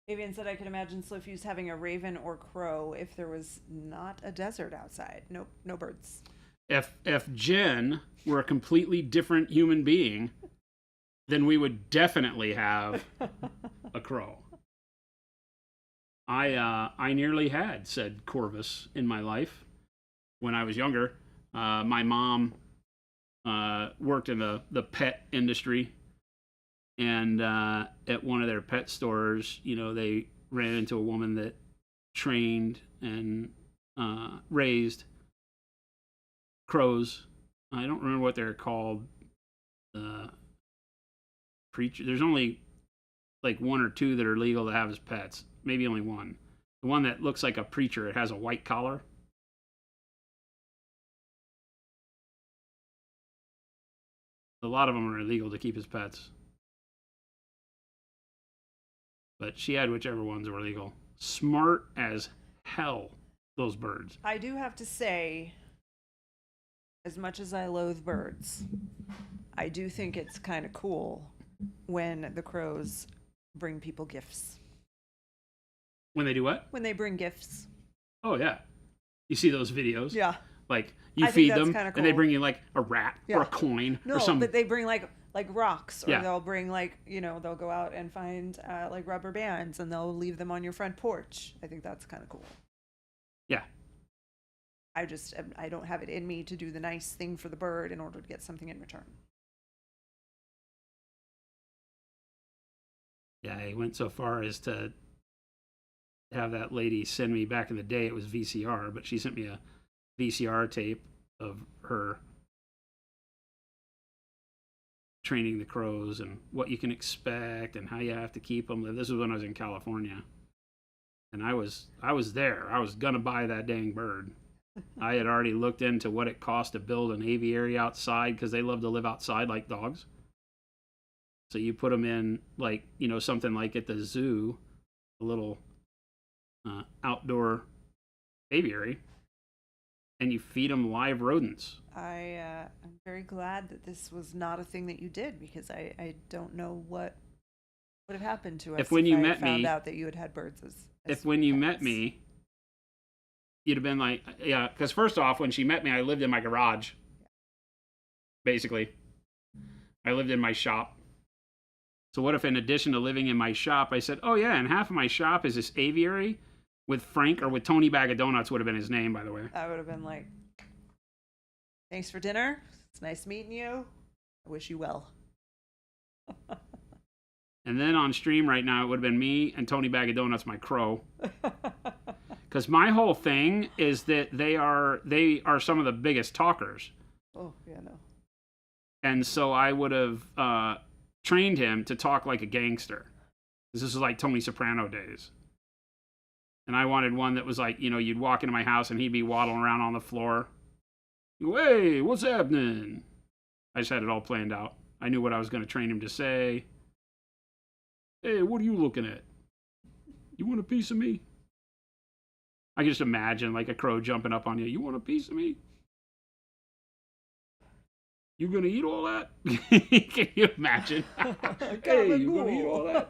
Avian said I could imagine Slowfuse having a raven or crow if there was not a desert outside. Nope, no birds. if Jen were a completely different human being, then we would definitely have a crow. I nearly had said Corvus in my life when I was younger. My mom worked in the pet industry, and at one of their pet stores, they ran into a woman that trained and raised crows. I don't remember what they're called. Preacher. There's only like one or two that are legal to have as pets. Maybe only one. The one that looks like a preacher. It has a white collar. A lot of them are illegal to keep as pets. But she had whichever ones were legal. Smart as hell, those birds. I do have to say, as much as I loathe birds, I do think it's kind of cool when the crows bring people gifts. When they do what? When they bring gifts. Oh, yeah. You see those videos? Yeah. Like, you I think feed that's them, kinda and they cool. bring you, like, a rat Yeah. or a coin No, or something. but they bring like rocks, or Yeah. they'll bring like, they'll go out and find like rubber bands and they'll leave them on your front porch. I think that's kind of cool. Yeah. I don't have it in me to do the nice thing for the bird in order to get something in return. Yeah, I went so far as to have that lady send me, back in the day, it was VCR, but she sent me a VCR tape of her training the crows and what you can expect and how you have to keep them. This was when I was in California, and I was there. I was gonna buy that dang bird. I had already looked into what it cost to build an aviary outside, because they love to live outside like dogs. So you put them in, like, something like at the zoo, a little outdoor aviary, and you feed them live rodents. I'm very glad that this was not a thing that you did, because I don't know what would have happened to us if when you I met found me, out that you had had birds as if when you met pets? me, you'd have been like, yeah, because first off, when she met me, I lived in my garage, basically. I lived in my shop. So what if in addition to living in my shop, I said, oh yeah, and half of my shop is this aviary with Frank, or with Tony Bag of Donuts would have been his name, by the way. I would have been like, thanks for dinner. It's nice meeting you. I wish you well. And then on stream right now, it would have been me and Tony Bag of Donuts, my crow. Because my whole thing is that they are some of the biggest talkers. Oh, yeah, no. And so I would have trained him to talk like a gangster. This is like Tony Soprano days. And I wanted one that was like, you know, you'd walk into my house and he'd be waddling around on the floor. Hey, what's happening? I just had it all planned out. I knew what I was going to train him to say. Hey, what are you looking at? You want a piece of me? I can just imagine like a crow jumping up on you. You want a piece of me? You gonna eat all that? Can you imagine? Hey, you gonna eat all that?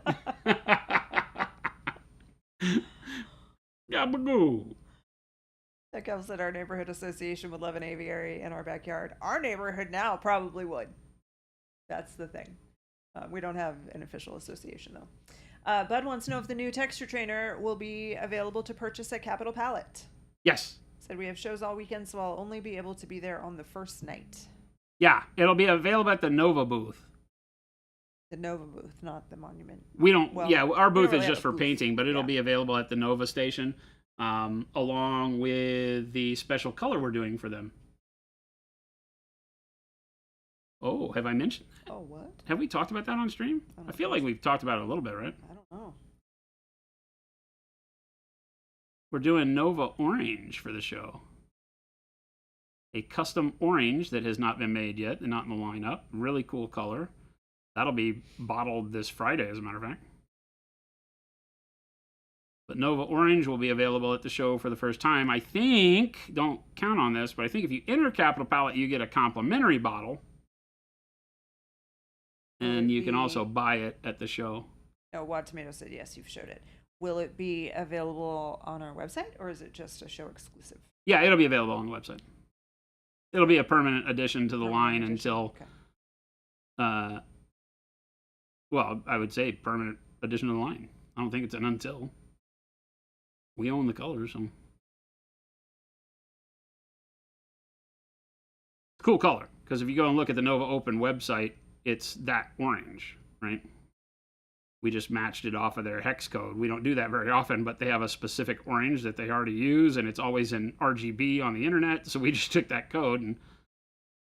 Gabagoo. That comes that our neighborhood association would love an aviary in our backyard. Our neighborhood now probably would. That's the thing. We don't have an official association, though. Bud wants to know if the new texture trainer will be available to purchase at Capitol Palette. Yes. Said we have shows all weekend, so I'll only be able to be there on the first night. Yeah, it'll be available at the Nova booth. The Nova booth, not the Monument. We don't. Well, yeah, our booth really is just for booth. painting, but it'll be available at the Nova station, along with the special color we're doing for them. Oh, have I mentioned that? Oh, what? Have we talked about that on stream? I feel like we've talked about it a little bit, right? I don't know. We're doing Nova Orange for the show. A custom orange that has not been made yet and not in the lineup. Really cool color. That'll be bottled this Friday, as a matter of fact. But Nova Orange will be available at the show for the first time. I think, don't count on this, but I think if you enter Capitol Palette, you get a complimentary bottle. And you can also buy it at the show. No, Wad Tomato said yes, you've showed it. Will it be available on our website, or is it just a show exclusive? Yeah, it'll be available on the website. It'll be a permanent addition to the line until, well, I would say permanent addition to the line. I don't think it's an until. We own the colors, so. Cool color, because if you go and look at the Nova Open website, it's that orange, right? We just matched it off of their hex code. We don't do that very often, but they have a specific orange that they already use, and it's always in RGB on the internet, so we just took that code, and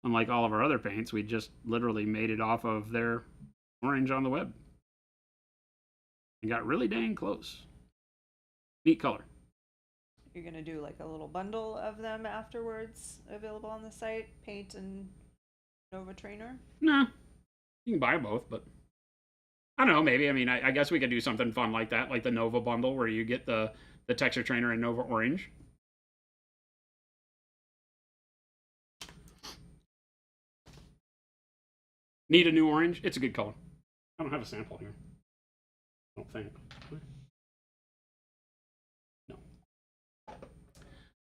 unlike all of our other paints, we just literally made it off of their orange on the web. And got really dang close. Neat color. You're going to do like a little bundle of them afterwards available on the site? Paint and Nova Trainer? Nah. You can buy both, but I don't know, maybe. I mean, I guess we could do something fun like that, like the Nova bundle where you get the texture trainer and Nova Orange. Need a new orange? It's a good color. I don't have a sample here. I don't think. No.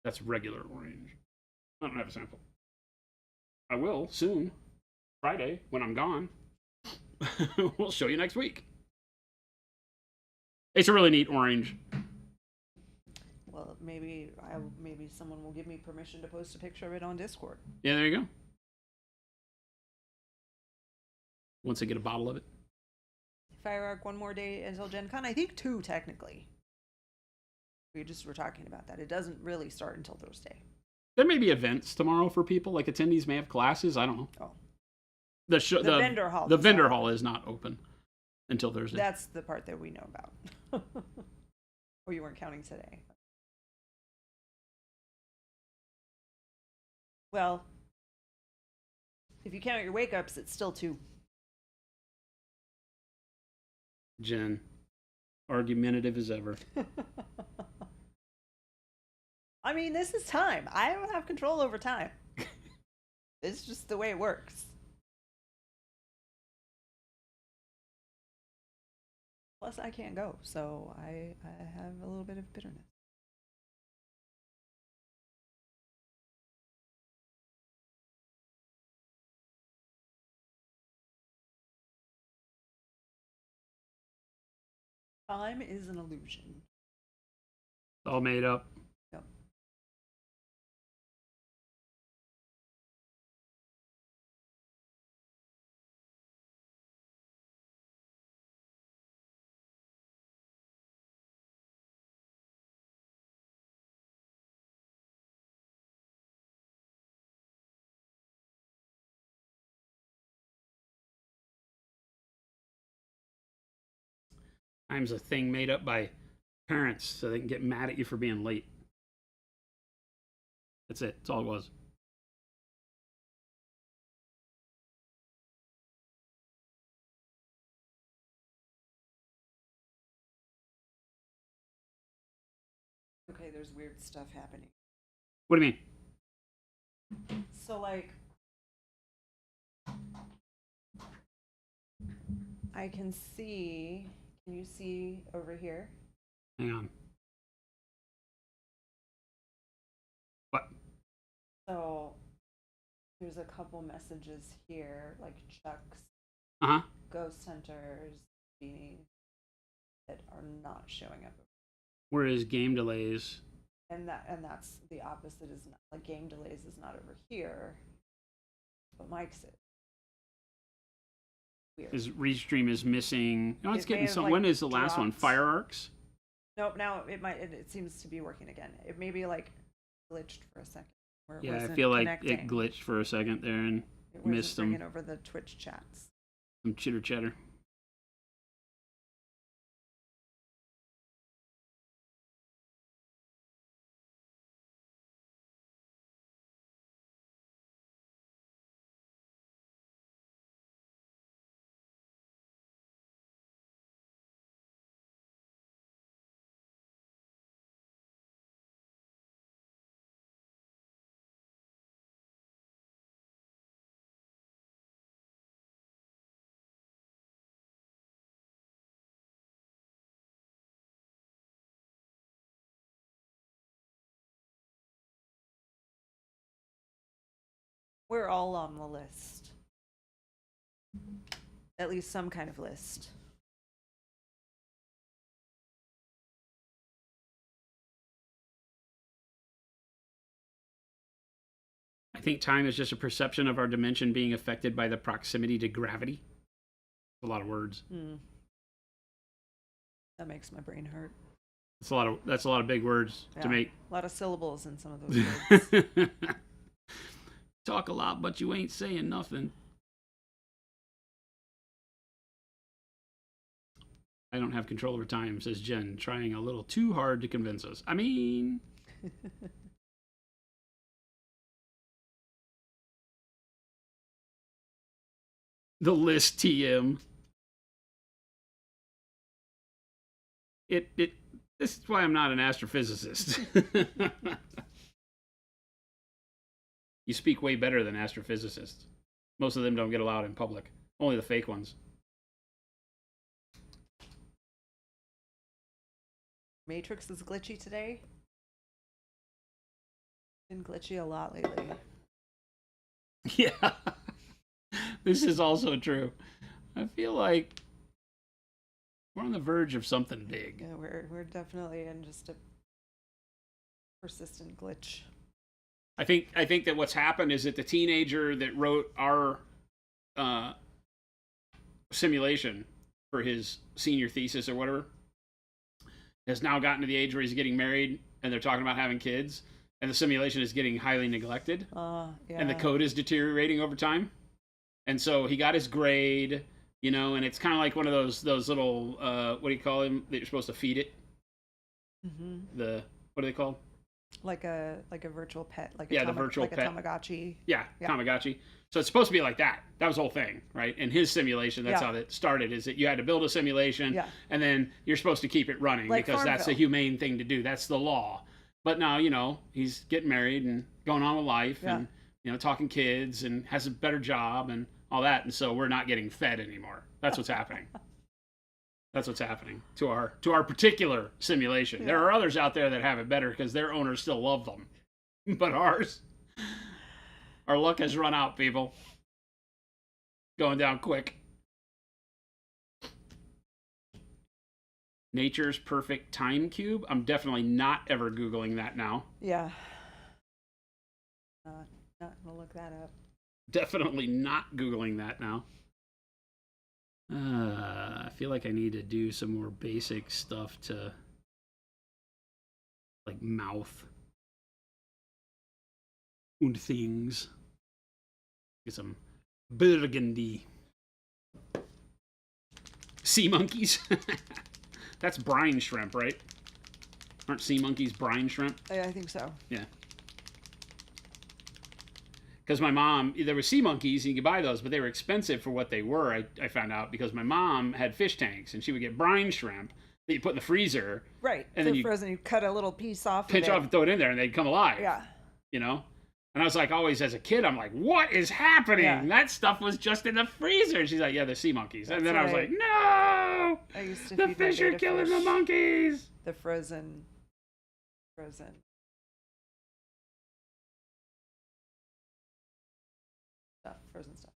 That's regular orange. I don't have a sample. I will soon. Friday, when I'm gone. We'll show you next week. It's a really neat orange. Well, maybe someone will give me permission to post a picture of it on Discord. Yeah, there you go. Once I get a bottle of it. Fire Arc, one more day until Gen Con. I think 2 technically. We just were talking about that. It doesn't really start until Thursday. There may be events tomorrow for people, like attendees may have classes. I don't know. Oh. The vendor hall. The vendor hall is not open until Thursday. That's the part that we know about. Or you weren't counting today. Well, if you count your wake ups, it's still 2. Jen, argumentative as ever. I mean, this is time. I don't have control over time. It's just the way it works. Plus, I can't go, so I have a little bit of bitterness. Time is an illusion. It's all made up. Yep. Time's a thing made up by parents so they can get mad at you for being late. That's it. That's all it was. Okay, there's weird stuff happening. What do you mean? So, like, I can see. Can you see over here? Hang on. What? So, there's a couple messages here, like Chuck's Uh huh. ghost hunters being that are not showing up. Whereas game delays. And that's the opposite is not like game delays is not over here, but Mike's is. Weird. His restream is missing. Oh, it's It may getting have, some. like, When is the last one? dropped. Firearks? Nope. Now it seems to be working again. It may be like glitched for a second. Where it Yeah, I wasn't feel like connecting. it glitched for a second there and It wasn't missed some bringing over the Twitch chats. chitter chatter. We're all on the list. At least some kind of list. I think time is just a perception of our dimension being affected by the proximity to gravity. A lot of words. That makes my brain hurt. That's a lot of big words to make. A lot of syllables in some of those words. Talk a lot, but you ain't saying nothing. I don't have control over time, says Jen, trying a little too hard to convince us. I mean, the list TM. This is why I'm not an astrophysicist. You speak way better than astrophysicists. Most of them don't get allowed in public. Only the fake ones. Matrix is glitchy today. Been glitchy a lot lately. Yeah. This is also true. I feel like we're on the verge of something big. Yeah, we're definitely in just a persistent glitch. I think that what's happened is that the teenager that wrote our simulation for his senior thesis or whatever has now gotten to the age where he's getting married and they're talking about having kids and the simulation is getting highly neglected and the code is deteriorating over time. And so he got his grade, you know, and it's kind of like one of those little what do you call them that you're supposed to feed it? Mm-hmm. What are they called? Like a virtual pet, the virtual pet, a Tamagotchi. Yeah, Tamagotchi. So it's supposed to be like that. That was the whole thing, right? In his simulation, that's how it started. Is that you had to build a simulation, and then you're supposed to keep it running because that's the humane thing to do. That's the law. But now, you know, he's getting married and going on with life, and you know, talking kids, and has a better job and all that, and so we're not getting fed anymore. That's what's happening. That's what's happening to our particular simulation. Yeah. There are others out there that have it better because their owners still love them, but our luck has run out, people. Going down quick. Nature's perfect time cube. I'm definitely not ever Googling that now. Yeah. Not gonna look that up. Definitely not Googling that now. I feel like I need to do some more basic stuff to, like, mouth and things. Get some burgundy. Sea monkeys. That's brine shrimp, right? Aren't sea monkeys brine shrimp? I think so. Yeah. Because my mom, there were sea monkeys, and you could buy those, but they were expensive for what they were, I found out, because my mom had fish tanks, and she would get brine shrimp that you put in the freezer. Right. And they're then you frozen. You cut a little piece off. pinch off and throw it in there, and they'd come alive. Yeah. You know? And I was like, always as a kid, I'm like, what is happening? Yeah. That stuff was just in the freezer. And she's like, yeah, they're sea monkeys. That's and then I was right. like, no! I used to The feed my fish are betta killing fish the monkeys! the frozen stuff. Frozen stuff.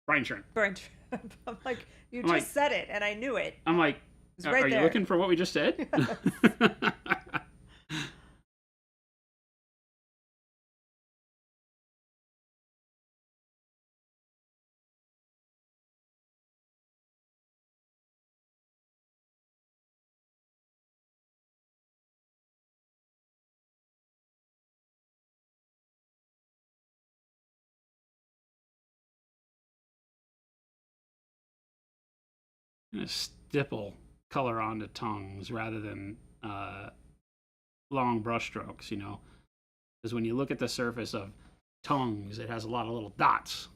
Brine shrimp. Brine shrimp. I'm like, you I'm just like- said it, and I knew it. I'm like, It's right are there. you looking for what we just said? Gonna stipple color onto tongues rather than long brush strokes, you know. Because when you look at the surface of tongues, it has a lot of little dots.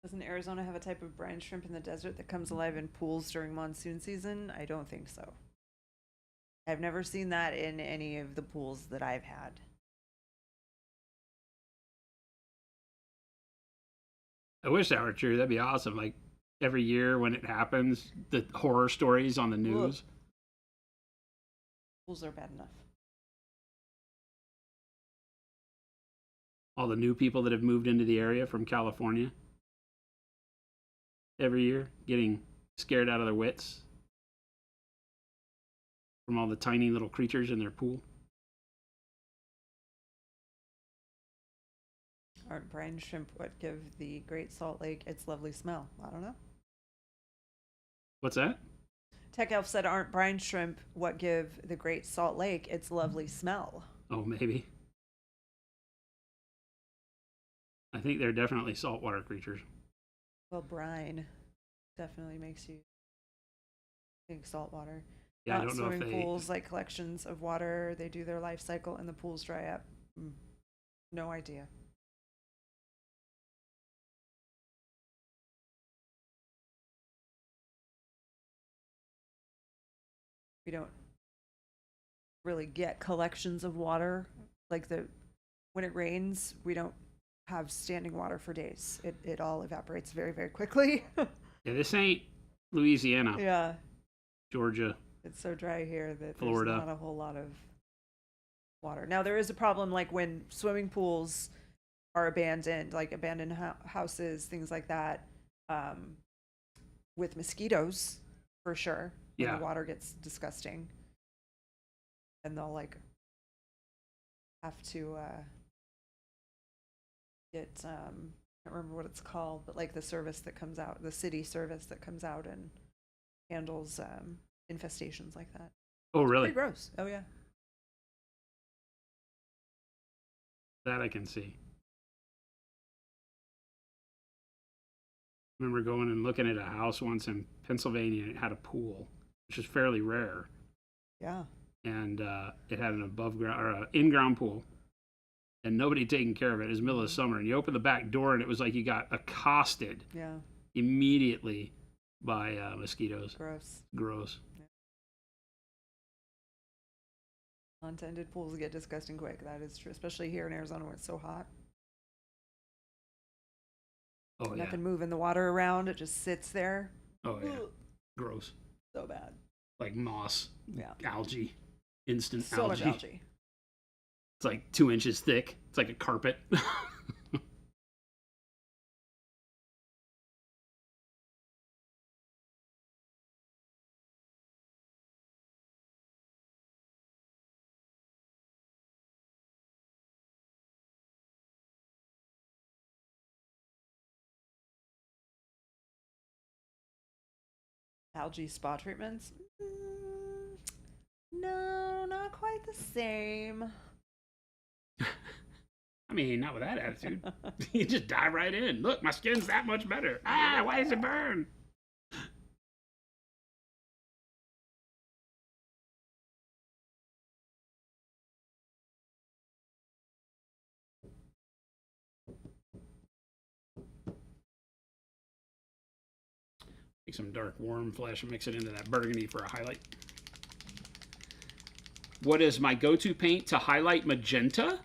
Doesn't Arizona have a type of brine shrimp in the desert that comes alive in pools during monsoon season? I don't think so. I've never seen that in any of the pools that I've had. I wish that were true. That'd be awesome. Like every year when it happens, the horror stories on the news. Pools are bad enough. All the new people that have moved into the area from California every year getting scared out of their wits from all the tiny little creatures in their pool. Aren't brine shrimp what give the Great Salt Lake its lovely smell? I don't know. What's that? Tech Elf said, aren't brine shrimp what give the Great Salt Lake its lovely smell? Oh, maybe. I think they're definitely saltwater creatures. Well, brine definitely makes you think saltwater. Yeah, Not I don't know if swimming they. pools like collections of water. They do their life cycle and the pools dry up. No idea. We don't really get collections of water. Like when it rains, we don't have standing water for days. It all evaporates very, very quickly. Yeah, this ain't Louisiana, Yeah. Georgia. It's so dry here that Florida. there's not a whole lot of water. Now there is a problem like when swimming pools are abandoned, like abandoned houses, things like that, with mosquitoes for sure. When Yeah. the water gets disgusting, and they'll like have to get I can't remember what it's called, but like the service that comes out, the city service that comes out and handles infestations like that. Oh, really? Pretty gross. Oh yeah. That I can see. I remember going and looking at a house once in Pennsylvania, and it had a pool, which is fairly rare. Yeah. And it had an above ground or an in ground pool, and nobody taking care of it. It was the middle of the summer, and you open the back door, and it was like you got accosted Yeah. immediately by mosquitoes. Gross. Gross. Untended pools get disgusting quick. That is true, especially here in Arizona where it's so hot. Oh yeah. Nothing moving the water around. It just sits there. Oh yeah. Ugh. Gross. So bad. Like moss. Yeah. Algae. Instant So algae. much algae. It's like 2 inches thick. It's like a carpet. Algae spa treatments? No, not quite the same. I mean, not with that attitude. You just dive right in. Look, my skin's that much better. Ah, why does it burn? Take some dark warm flesh and mix it into that burgundy for a highlight. What is my go-to paint to highlight magenta?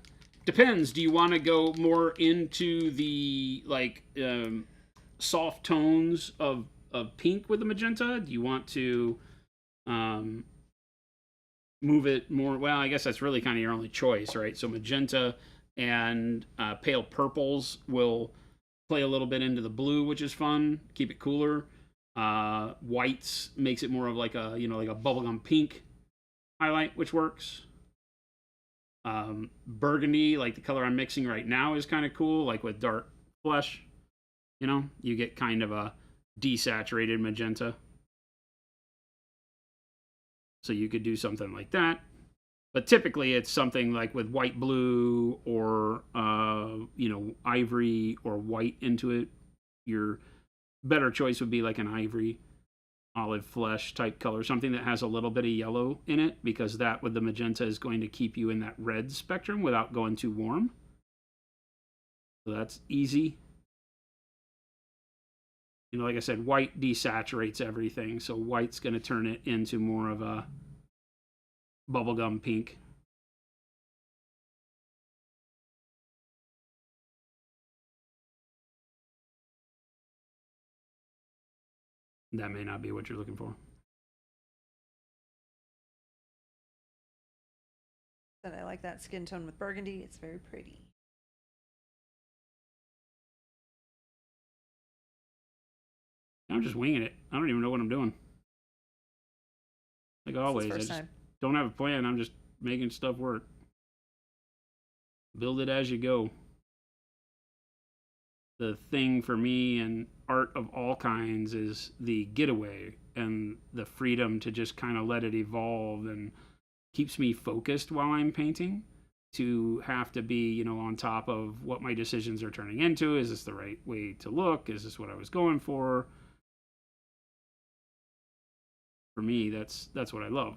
Depends. Do you want to go more into the like soft tones of pink with the magenta? Do you want to move it more? Well, I guess that's really kind of your only choice, right? So magenta and pale purples will play a little bit into the blue, which is fun. Keep it cooler. Whites makes it more of like a like a bubblegum pink highlight, which works. Burgundy, like the color I'm mixing right now, is kind of cool. Like with dark flesh, you get kind of a desaturated magenta. So you could do something like that. But typically it's something like with white blue or ivory or white into it. Your better choice would be like an ivory, olive flesh type color, something that has a little bit of yellow in it, because that with the magenta is going to keep you in that red spectrum without going too warm. So that's easy. Like I said, white desaturates everything, so white's going to turn it into more of a bubblegum pink. That may not be what you're looking for. And I like that skin tone with burgundy. It's very pretty. I'm just winging it. I don't even know what I'm doing. Like always, I just don't have a plan. I'm just making stuff work. Build it as you go. The thing for me in art of all kinds is the getaway and the freedom to just kind of let it evolve, and keeps me focused while I'm painting, to have to be, on top of what my decisions are turning into. Is this the right way to look? Is this what I was going for? For me, that's what I love.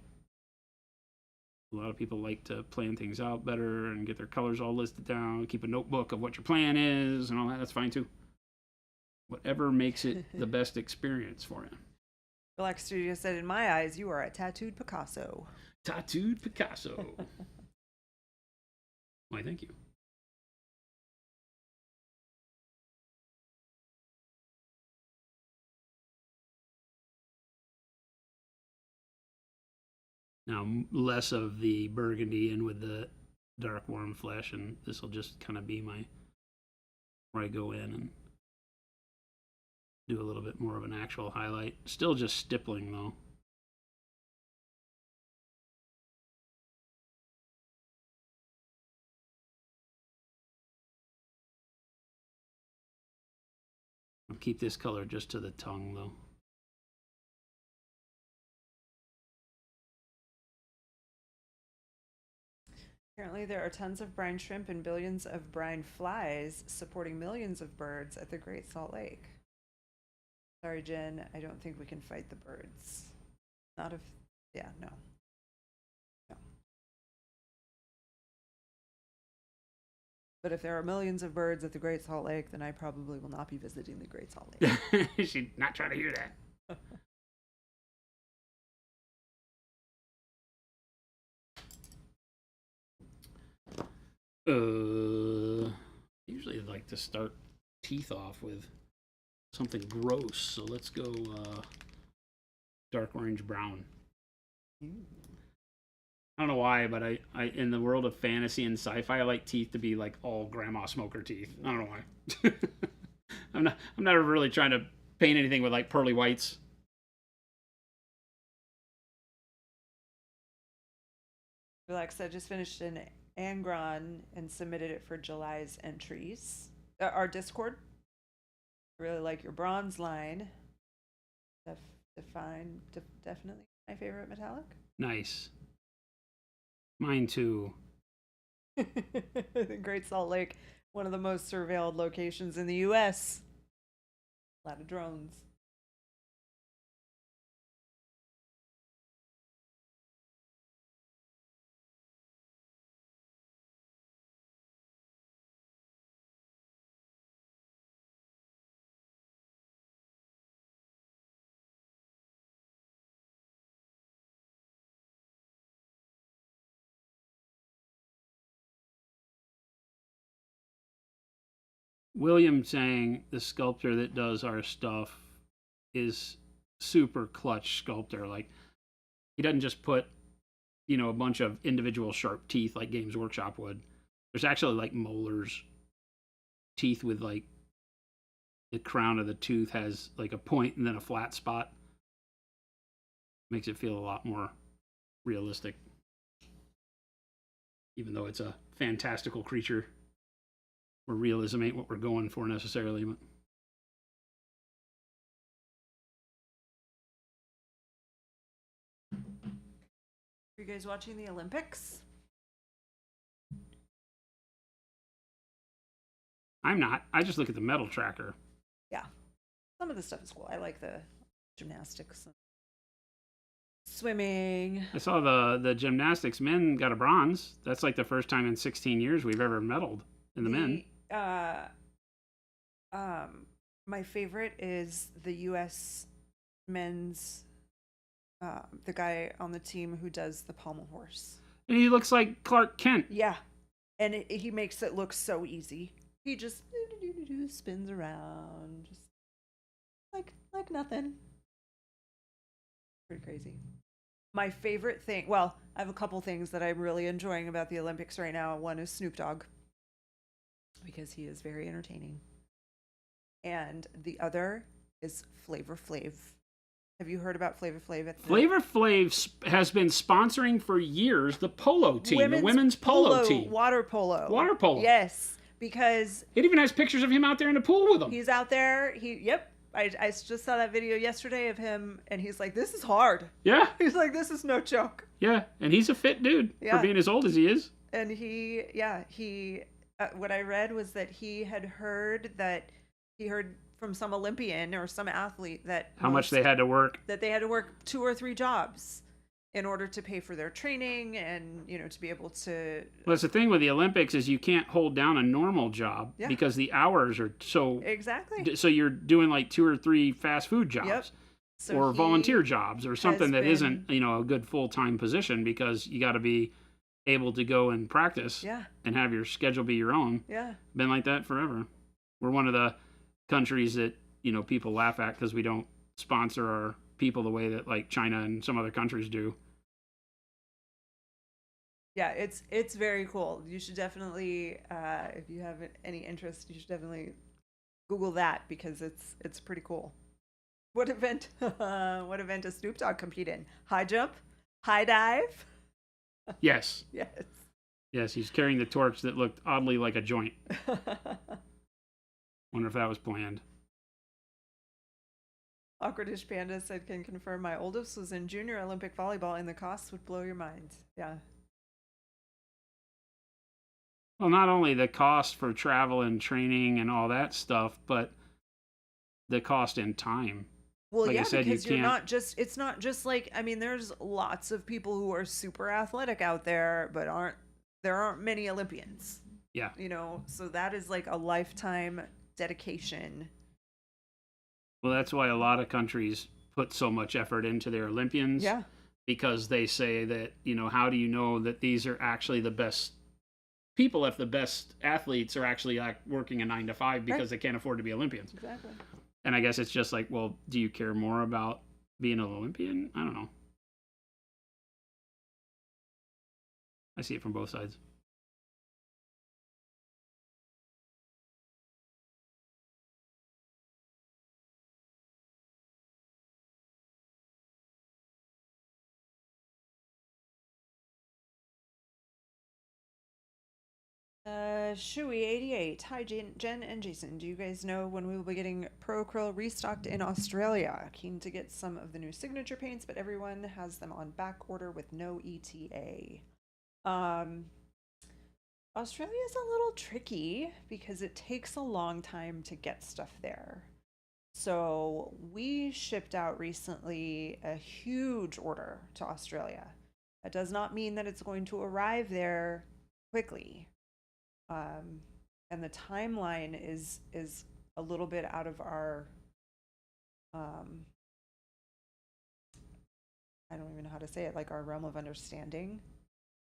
A lot of people like to plan things out better and get their colors all listed down, keep a notebook of what your plan is and all that. That's fine too. Whatever makes it the best experience for you. Black Studio said, in my eyes, you are a tattooed Picasso. Tattooed Picasso. Why, thank you. Now, less of the burgundy in with the dark warm flesh, and this will just kind of be where I go in and do a little bit more of an actual highlight. Still just stippling though. I'll keep this color just to the tongue though. Apparently, there are tons of brine shrimp and billions of brine flies supporting millions of birds at the Great Salt Lake. Sorry, Jen, I don't think we can fight the birds. Not if, yeah, no. No. But if there are millions of birds at the Great Salt Lake, then I probably will not be visiting the Great Salt Lake. She's not trying to hear that. Usually I like to start teeth off with something gross. So let's go dark orange brown. I don't know why, but I in the world of fantasy and sci-fi, I like teeth to be like all grandma smoker teeth. I don't know why. I'm not really trying to paint anything with like pearly whites. Relax, I just finished an Angron and submitted it for July's entries. Our Discord. I really like your bronze line. Definitely my favorite metallic. Nice. Mine too. The Great Salt Lake, one of the most surveilled locations in the U.S. A lot of drones. William saying the sculptor that does our stuff is super clutch sculptor. Like he doesn't just put, a bunch of individual sharp teeth like Games Workshop would. There's actually like molars, teeth with like the crown of the tooth has like a point and then a flat spot. Makes it feel a lot more realistic. Even though it's a fantastical creature. Where realism ain't what we're going for necessarily. But Are you guys watching the Olympics? I'm not. I just look at the medal tracker. Yeah. Some of the stuff is cool. I like the gymnastics, swimming. I saw the gymnastics men got a bronze. That's like the first time in 16 years we've ever medaled in the men. My favorite is the U.S. men's, the guy on the team who does the pommel horse. And he looks like Clark Kent. Yeah, and he makes it look so easy. He just spins around, just like nothing. Pretty crazy. My favorite thing, well, I have a couple things that I'm really enjoying about the Olympics right now. One is Snoop Dogg, because he is very entertaining. And the other is Flavor Flav. Have you heard about Flavor Flav? Flavor Flav has been sponsoring for years the polo team, the women's polo team. Water polo. Water polo. Yes, because it even has pictures of him out there in the pool with them. He's out there. Yep. I just saw that video yesterday of him, and he's like, this is hard. Yeah. He's like, this is no joke. Yeah, and he's a fit dude for being as old as he is. And he what I read was that he heard from some Olympian or some athlete that how much they had to work. That they had to work 2 or 3 jobs in order to pay for their training and, to be able to. Well, that's the thing with the Olympics is you can't hold down a normal job because the hours are so. Exactly. So you're doing like 2 or 3 fast food jobs. Yep. So or volunteer jobs or something that isn't, a good full-time position because you got to be able to go and practice and have your schedule be your own. Yeah. Been like that forever. We're one of the countries that, people laugh at because we don't sponsor our people the way that like China and some other countries do. Yeah, it's very cool. You should definitely, if you have any interest, you should definitely Google that because it's pretty cool. What event does Snoop Dogg compete in? High jump? High dive? Yes. Yes. Yes, he's carrying the torch that looked oddly like a joint. Wonder if that was planned. Awkwardish Panda said, can confirm my oldest was in junior Olympic volleyball and the costs would blow your mind. Yeah. Well, not only the cost for travel and training and all that stuff, but the cost in time. Well, Like I yeah, said, you because you're can't. not just, it's not just like, I mean, there's lots of people who are super athletic out there, but there aren't many Olympians, Yeah. so that is like a lifetime dedication. Well, that's why a lot of countries put so much effort into their Olympians, Yeah, because they say that, how do you know that these are actually the best people if the best athletes are actually like working a 9 to 5 right. because they can't afford to be Olympians? Exactly. And I guess it's just like, well, do you care more about being an Olympian? I don't know. I see it from both sides. Shui88. Hi, Jen and Jason. Do you guys know when we will be getting Pro Krill restocked in Australia? Keen to get some of the new signature paints, but everyone has them on back order with no ETA. Um, Australia is a little tricky because it takes a long time to get stuff there. So we shipped out recently a huge order to Australia. That does not mean that it's going to arrive there quickly. Um, and the timeline is a little bit out of our um, I don't even know how to say it, like our realm of understanding,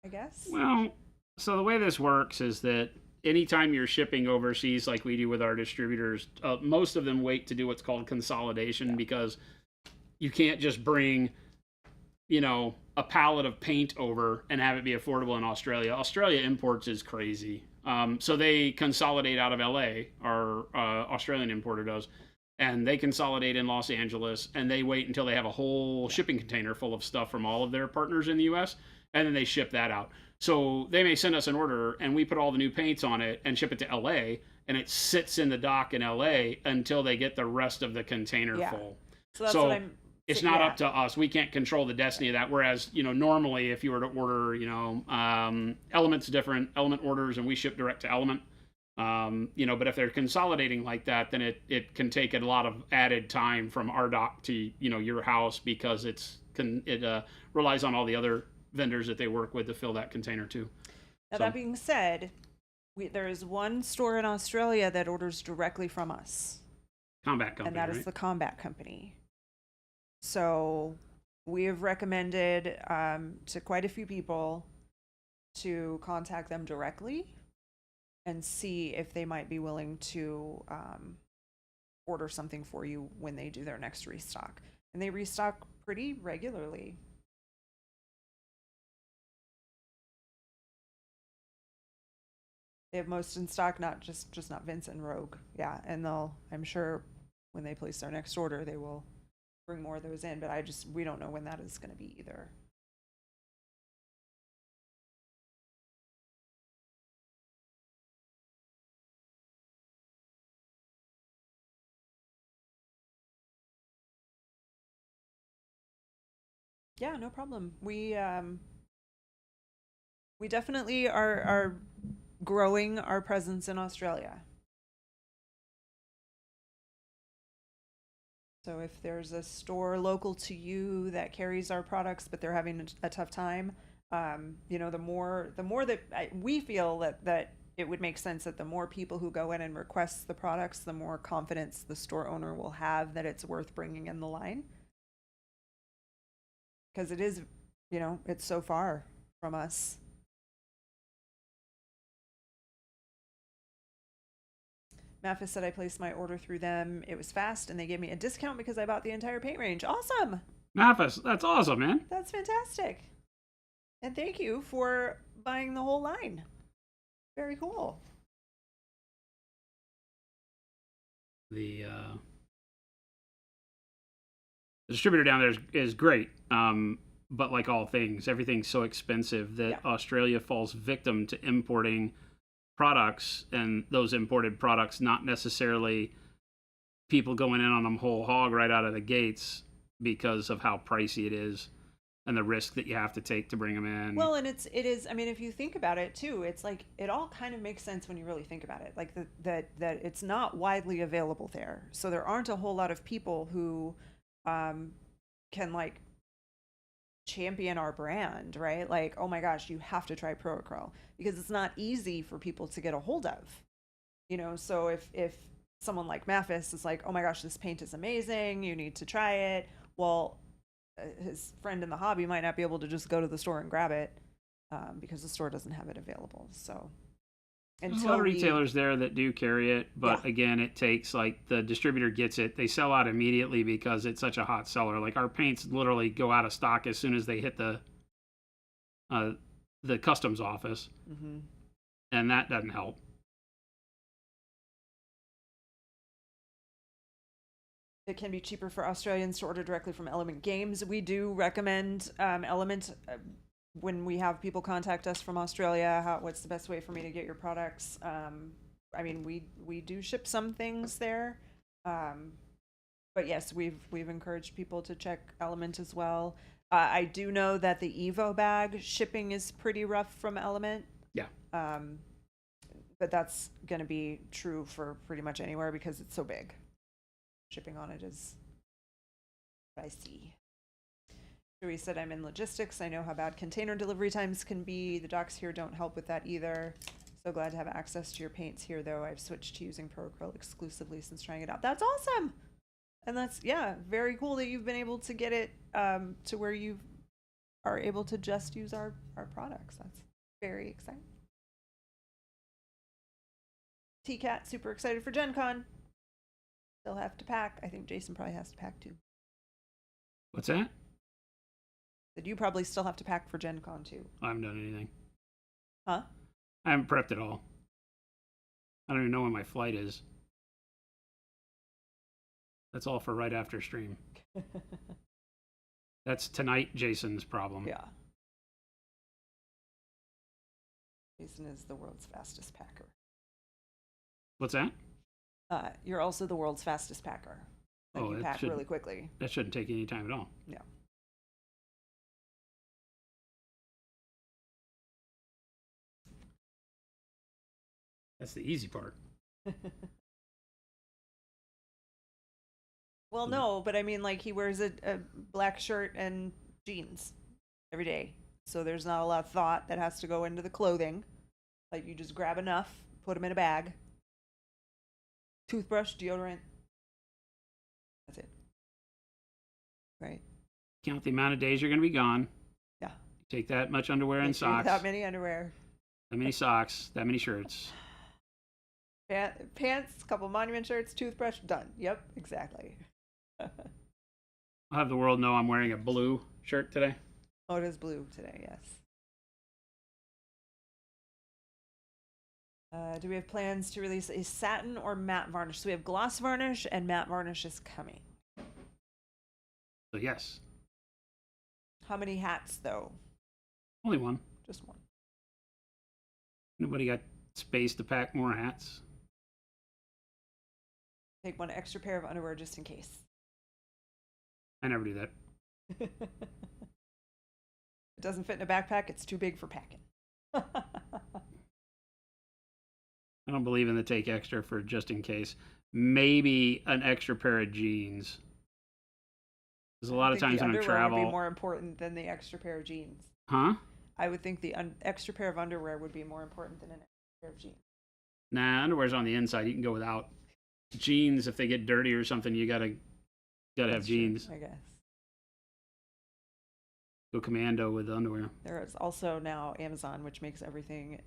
I guess. Well, so the way this works is that anytime you're shipping overseas, like we do with our distributors, most of them wait to do what's called consolidation, Yeah. because you can't just bring, a pallet of paint over and have it be affordable in Australia. Australia imports is crazy. So they consolidate out of LA, our Australian importer does, and they consolidate in Los Angeles, and they wait until they have a whole shipping container full of stuff from all of their partners in the US, and then they ship that out. So they may send us an order, and we put all the new paints on it and ship it to LA, and it sits in the dock in LA until they get the rest of the container Yeah. full. So that's what So I'm it's so- not yeah. up to us. We can't control the destiny of that. Whereas, normally if you were to order, Element's different. Element orders, and we ship direct to Element. But if they're consolidating like that, then it can take a lot of added time from our dock to, your house, because it relies on all the other vendors that they work with to fill that container too. Now, So, that being said, there is one store in Australia that orders directly from us, Combat Company, and that is right? the Combat Company. So we have recommended to quite a few people to contact them directly and see if they might be willing to order something for you when they do their next restock. And they restock pretty regularly. They have most in stock, not just not Vince and Rogue. Yeah, and I'm sure when they place their next order, they will bring more of those in, but we don't know when that is going to be either. Yeah, no problem. We definitely are growing our presence in Australia. So if there's a store local to you that carries our products, but they're having a tough time, the more that we feel that it would make sense that the more people who go in and request the products, the more confidence the store owner will have that it's worth bringing in the line. Because it is, it's so far from us. Mathis said I placed my order through them. It was fast, and they gave me a discount because I bought the entire paint range. Awesome! Mathis, that's awesome, man. That's fantastic. And thank you for buying the whole line. Very cool. The distributor down there is great. But like all things, everything's so expensive that Australia falls victim to importing products, and those imported products not necessarily people going in on them whole hog right out of the gates because of how pricey it is. and the risk that you have to take to bring them in. Well, and it is. I mean, if you think about it too, it's like it all kind of makes sense when you really think about it. Like that it's not widely available there, so there aren't a whole lot of people who can like champion our brand, right? Like, oh my gosh, you have to try Pro-Acryl, because it's not easy for people to get a hold of. You know, so if someone like Mathis is like, oh my gosh, this paint is amazing, you need to try it. Well, his friend in the hobby might not be able to just go to the store and grab it because the store doesn't have it available. So there's a lot of retailers there that do carry it, but Yeah. again, it takes, like, the distributor gets it, they sell out immediately because it's such a hot seller. Like, our paints literally go out of stock as soon as they hit the customs office, and that doesn't help. It can be cheaper for Australians to order directly from Element Games. We do recommend Element when we have people contact us from Australia. What's the best way for me to get your products? I mean, we do ship some things there, but yes, we've encouraged people to check Element as well. I do know that the Evo bag shipping is pretty rough from Element. Yeah. But that's going to be true for pretty much anywhere because it's so big. Shipping on it is pricey. Joey said, I'm in logistics. I know how bad container delivery times can be. The docks here don't help with that either. So glad to have access to your paints here, though. I've switched to using Pro-Acryl exclusively since trying it out. That's awesome. And that's, yeah, very cool that you've been able to get it to where you are able to just use our products. That's very exciting. T-Cat, super excited for Gen Con. Still have to pack. I think Jason probably has to pack too. What's that? That you probably still have to pack for Gen Con too. I haven't done anything. Huh? I haven't prepped at all. I don't even know when my flight is. That's all for right after stream. That's tonight Jason's problem. Yeah. Jason is the world's fastest packer. What's that? You're also the world's fastest packer. Like you pack really quickly. That shouldn't take any time at all. No. That's the easy part. Well, no, but I mean, like, he wears a black shirt and jeans every day. So there's not a lot of thought that has to go into the clothing. Like, you just grab enough, put them in a bag. Toothbrush, deodorant. That's it. Right? Count the amount of days you're going to be gone. Yeah. Take that much underwear and socks. That many underwear. That many socks. That many shirts. Pants, couple monument shirts, toothbrush, done. Yep, exactly. I'll have the world know I'm wearing a blue shirt today. Oh, it is blue today, yes. Do we have plans to release a satin or matte varnish? So we have gloss varnish and matte varnish is coming. So yes. How many hats, though? Only one. Just one. Nobody got space to pack more hats. Take one extra pair of underwear just in case. I never do that. It doesn't fit in a backpack. It's too big for packing. I don't believe in the take extra for just in case. Maybe an extra pair of jeans. Because a lot of times when I travel, would be more important than the extra pair of jeans. Huh? I would think the extra pair of underwear would be more important than an extra pair of jeans. Nah, underwear's on the inside. You can go without. Jeans, if they get dirty or something, you gotta have jeans. True, I guess. Go commando with the underwear. There is also now Amazon, which makes everything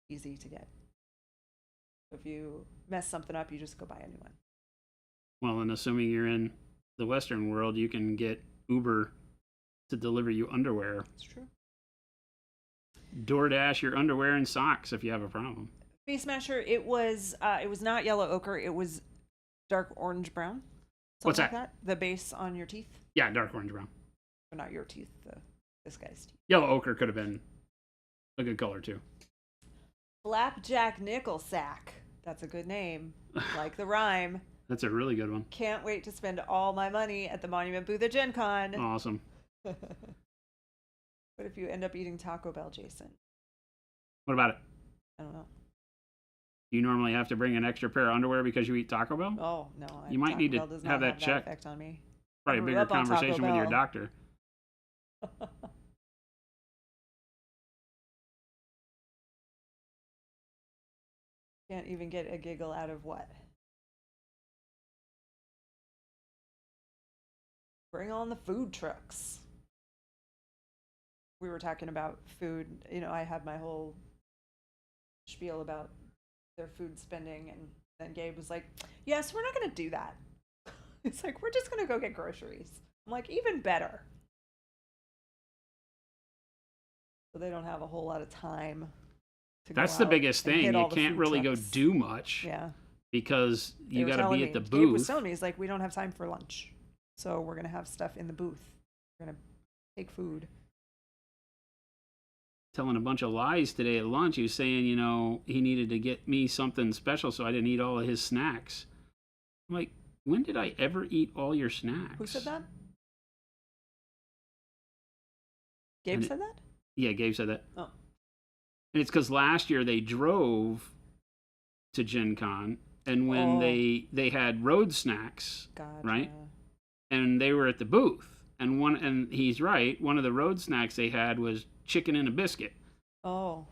easy to get. If you mess something up, you just go buy a new one. Well, and assuming you're in the Western world, you can get Uber to deliver you underwear. It's true. DoorDash your underwear and socks if you have a problem. Face Masher, it was not yellow ochre, it was dark orange brown. What's Like that? The base on your teeth. Yeah, dark orange brown. Or not your teeth, this guy's teeth. Yellow ochre could have been a good color too. Flapjack Nickel Sack. That's a good name. Like the rhyme. That's a really good one. Can't wait to spend all my money at the Monument booth at Gen Con. Awesome. What if you end up eating Taco Bell, Jason? What about it? I don't know. You normally have to bring an extra pair of underwear because you eat Taco Bell? Oh no, You might Taco need Bell to does have not that have checked. effect on me. I Probably a grew bigger up on Taco conversation with your Bell. doctor. Can't even get a giggle out of what? Bring on the food trucks. We were talking about food. You know, I had my whole spiel about their food spending, and then Gabe was like, "Yes, we're not going to do that." It's like, we're just going to go get groceries. I'm like, even better. So they don't have a whole lot of time to go That's the out biggest and thing. hit You all the can't food really go trucks. do much Yeah. because They you were got to telling be me, at the Gabe was booth. telling me, he's like, we don't have time for lunch. So we're going to have stuff in the booth. We're going to take food. Telling a bunch of lies today at lunch. He was saying, you know, he needed to get me something special so I didn't eat all of his snacks. I'm like, when did I ever eat all your snacks? Who said that? Gabe And said that? Yeah, Gabe said that. Oh. And it's because last year they drove to Gen Con, and when Oh. they had road snacks, Gotcha. right? And they were at the booth. And he's right, one of the road snacks they had was chicken and a biscuit. Oh.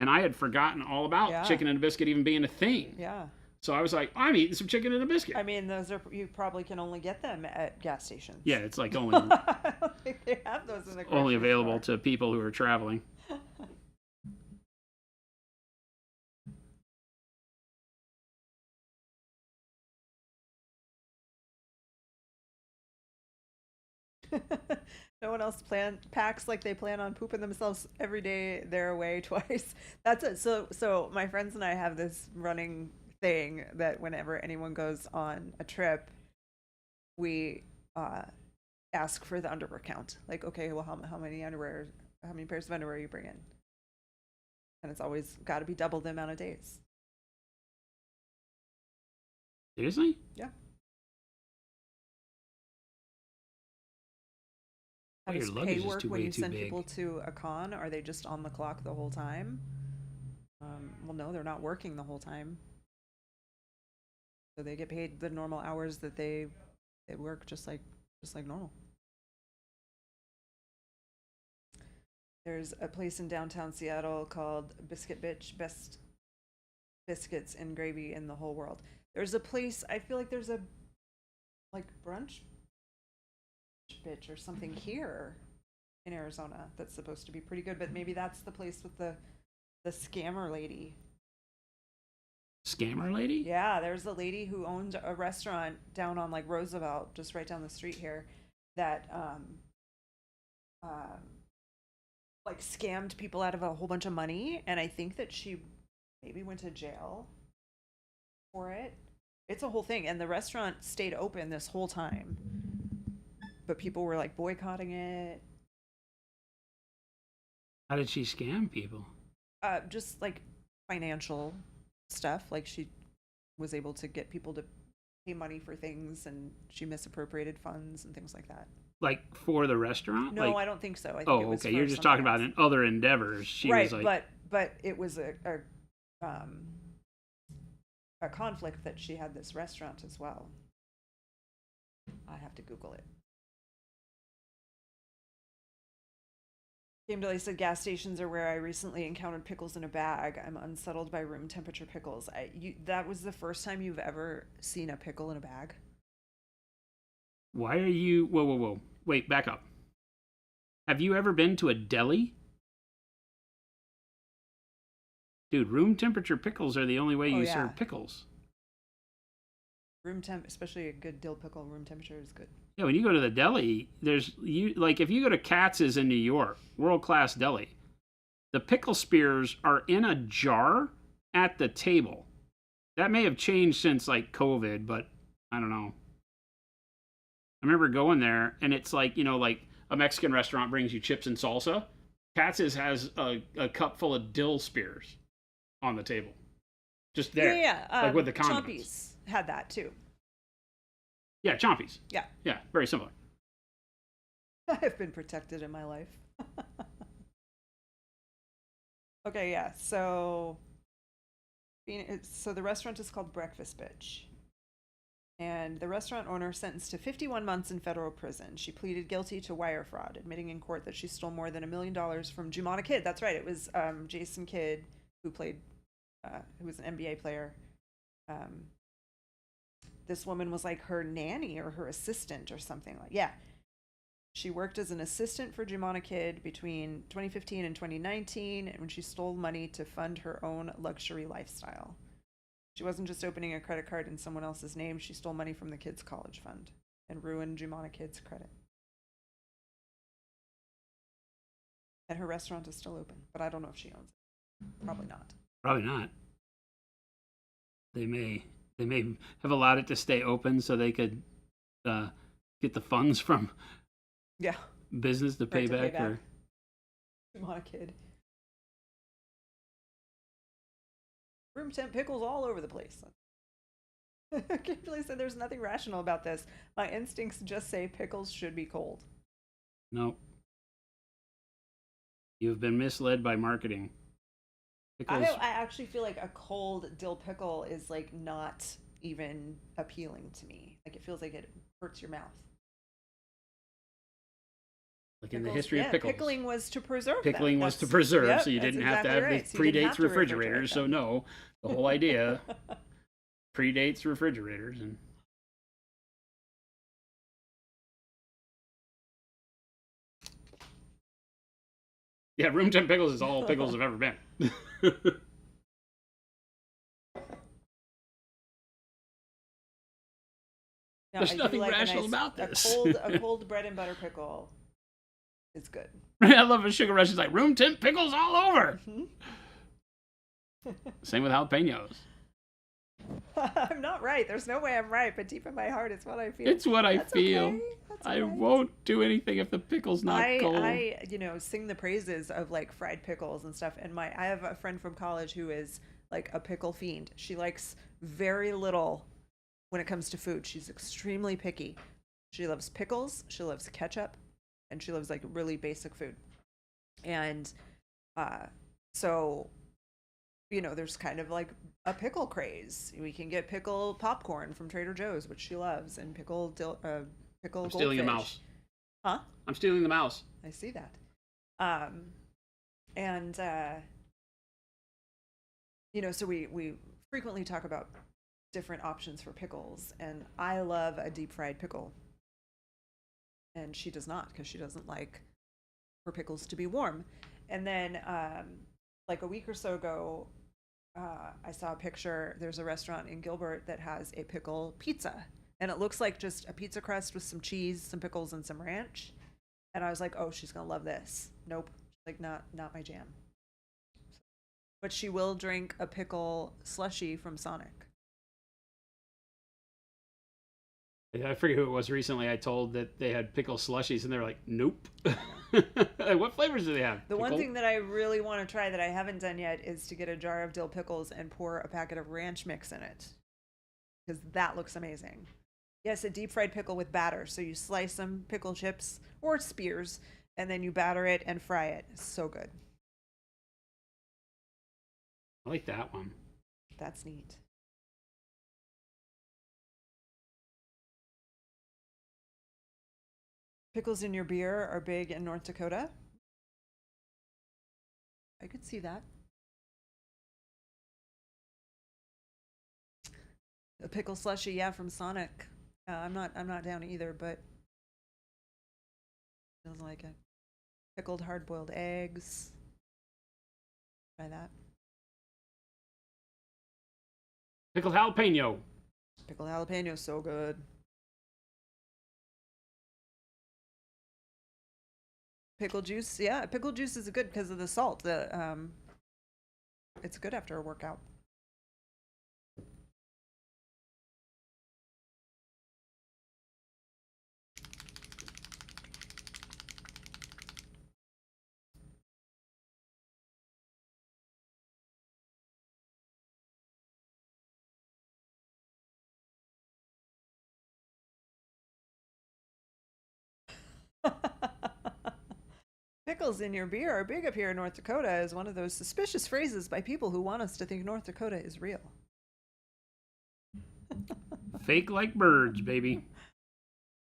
And I had forgotten all about Yeah. chicken and a biscuit even being a thing. Yeah. So I was like, I'm eating some chicken and a biscuit. I mean, those are, you probably can only get them at gas stations. Yeah, it's like only I don't think they have those in the grocery only available store. to people who are traveling. No one else packs like they plan on pooping themselves every day. They're away twice. That's it. So my friends and I have this running thing that whenever anyone goes on a trip, we ask for the underwear count. Like, okay, well, how many pairs of underwear are you bringing? And it's always got to be double the amount of days. Seriously? Yeah. How Well, your does luggage pay is work too when way you too send big. people to a con? Are they just on the clock the whole time? Well, no, they're not working the whole time. So they get paid the normal hours that they work, just like normal. There's a place in downtown Seattle called Biscuit Bitch, best biscuits and gravy in the whole world. There's a place, I feel like there's a like brunch bitch or something here in Arizona that's supposed to be pretty good, but maybe that's the place with the scammer lady. Scammer lady? Yeah, there's a lady who owned a restaurant down on like Roosevelt, just right down the street here, that like scammed people out of a whole bunch of money, and I think that she maybe went to jail for it. It's a whole thing, and the restaurant stayed open this whole time, but people were like boycotting it. How did she scam people? Just like financial stuff. Like she was able to get people to pay money for things, and she misappropriated funds and things like that. Like for the restaurant? No, like, I don't think so. I think oh, it was okay. for You're just talking something about else. in other endeavors. She right, was like, but it was a conflict that she had this restaurant as well. I have to Google it. Game Delay said gas stations are where I recently encountered pickles in a bag. I'm unsettled by room temperature pickles. That was the first time you've ever seen a pickle in a bag? why are you? Whoa, whoa, whoa! Wait, back up. Have you ever been to a deli? Dude, room temperature pickles are the only way Oh, you yeah. serve pickles. Room temp, especially a good dill pickle, room temperature is good. Yeah, when you go to the deli, like if you go to Katz's in New York, world class deli, the pickle spears are in a jar at the table. That may have changed since like COVID, but I don't know. I remember going there, and it's like, you know, like a Mexican restaurant brings you chips and salsa. Katz's has a cup full of dill spears on the table, just there. Yeah. Like with the condiments. Chompies had that too. Yeah, Chompies. Yeah. Yeah, very similar. I have been protected in my life. Okay, yeah. So the restaurant is called Breakfast Bitch. And the restaurant owner sentenced to 51 months in federal prison. She pleaded guilty to wire fraud, admitting in court that she stole more than $1 million from Jumana Kidd. That's right. It was Jason Kidd who who was an NBA player. Um, this woman was like her nanny or her assistant or something like. Yeah, she worked as an assistant for Jumana Kidd between 2015 and 2019, and when she stole money to fund her own luxury lifestyle. She wasn't just opening a credit card in someone else's name, she stole money from the kids' college fund and ruined Jumana Kidd's credit. And her restaurant is still open, but I don't know if she owns it. Probably not. Probably not. They may have allowed it to stay open so they could get the funds from Yeah. business to pay back. Or Jumana Kidd. Room temp pickles all over the place. Kimberly said there's nothing rational about this. My instincts just say pickles should be cold. No. You've been misled by marketing. I actually feel like a cold dill pickle is like not even appealing to me. Like it feels like it hurts your mouth. Like in the history of pickles. Pickling was to preserve Pickling them. was to preserve, Yep, so you didn't have exactly to have right. the So you didn't predates have to refrigerators. refrigerate So them. no, the whole idea predates refrigerators. And yeah, room temp pickles is all pickles have ever been. Now, There's I do nothing like rational about this. A cold bread and butter pickle is good. I love a Sugar Rush is like room temp pickles all over. Same with jalapenos. I'm not right. There's no way I'm right, but deep in my heart, it's what I feel. It's what I That's feel. Okay. That's I right. won't do anything if the pickle's not cold. I sing the praises of like fried pickles and stuff. And I have a friend from college who is like a pickle fiend. She likes very little when it comes to food. She's extremely picky. She loves pickles. She loves ketchup, and she loves like really basic food. And so there's kind of like a pickle craze. We can get pickle popcorn from Trader Joe's, which she loves, and pickle I'm goldfish. stealing a mouse. Huh? I'm stealing the mouse. I see that. And so we frequently talk about different options for pickles, and I love a deep fried pickle. And she does not, because she doesn't like her pickles to be warm. And then like a week or so ago, I saw a picture. There's a restaurant in Gilbert that has a pickle pizza, and it looks like just a pizza crust with some cheese, some pickles, and some ranch. And I was like, oh, she's gonna love this. Nope, like not my jam. But she will drink a pickle slushy from Sonic. I forget who it was recently. I told that they had pickle slushies, and they were like, "Nope." What flavors do they have? The one thing that I really want to try that I haven't done yet is to get a jar of dill pickles and pour a packet of ranch mix in it, because that looks amazing. Yes, a deep fried pickle with batter. So you slice some pickle chips or spears, and then you batter it and fry it. It's so good. I like that one. That's neat. Pickles in your beer are big in North Dakota. I could see that. A pickle slushy, yeah, from Sonic. I'm not down either, but feels like it. Pickled hard-boiled eggs. Try that. Pickled jalapeno. Pickled jalapeno, so good. Pickle juice, yeah, pickle juice is good because of the salt. It's good after a workout. pickles in your beer are big up here in North Dakota is one of those suspicious phrases by people who want us to think North Dakota is real. Fake like birds, baby.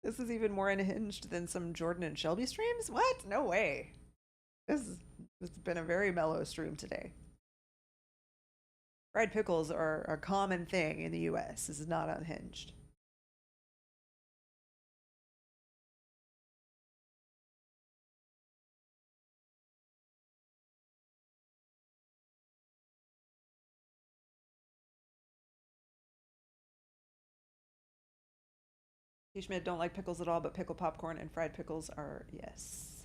This is even more unhinged than some Jordan and Shelby streams? What? No way. This has been a very mellow stream today. Fried pickles are a common thing in the US. This is not unhinged. T. Schmidt don't like pickles at all, but pickle popcorn and fried pickles are yes.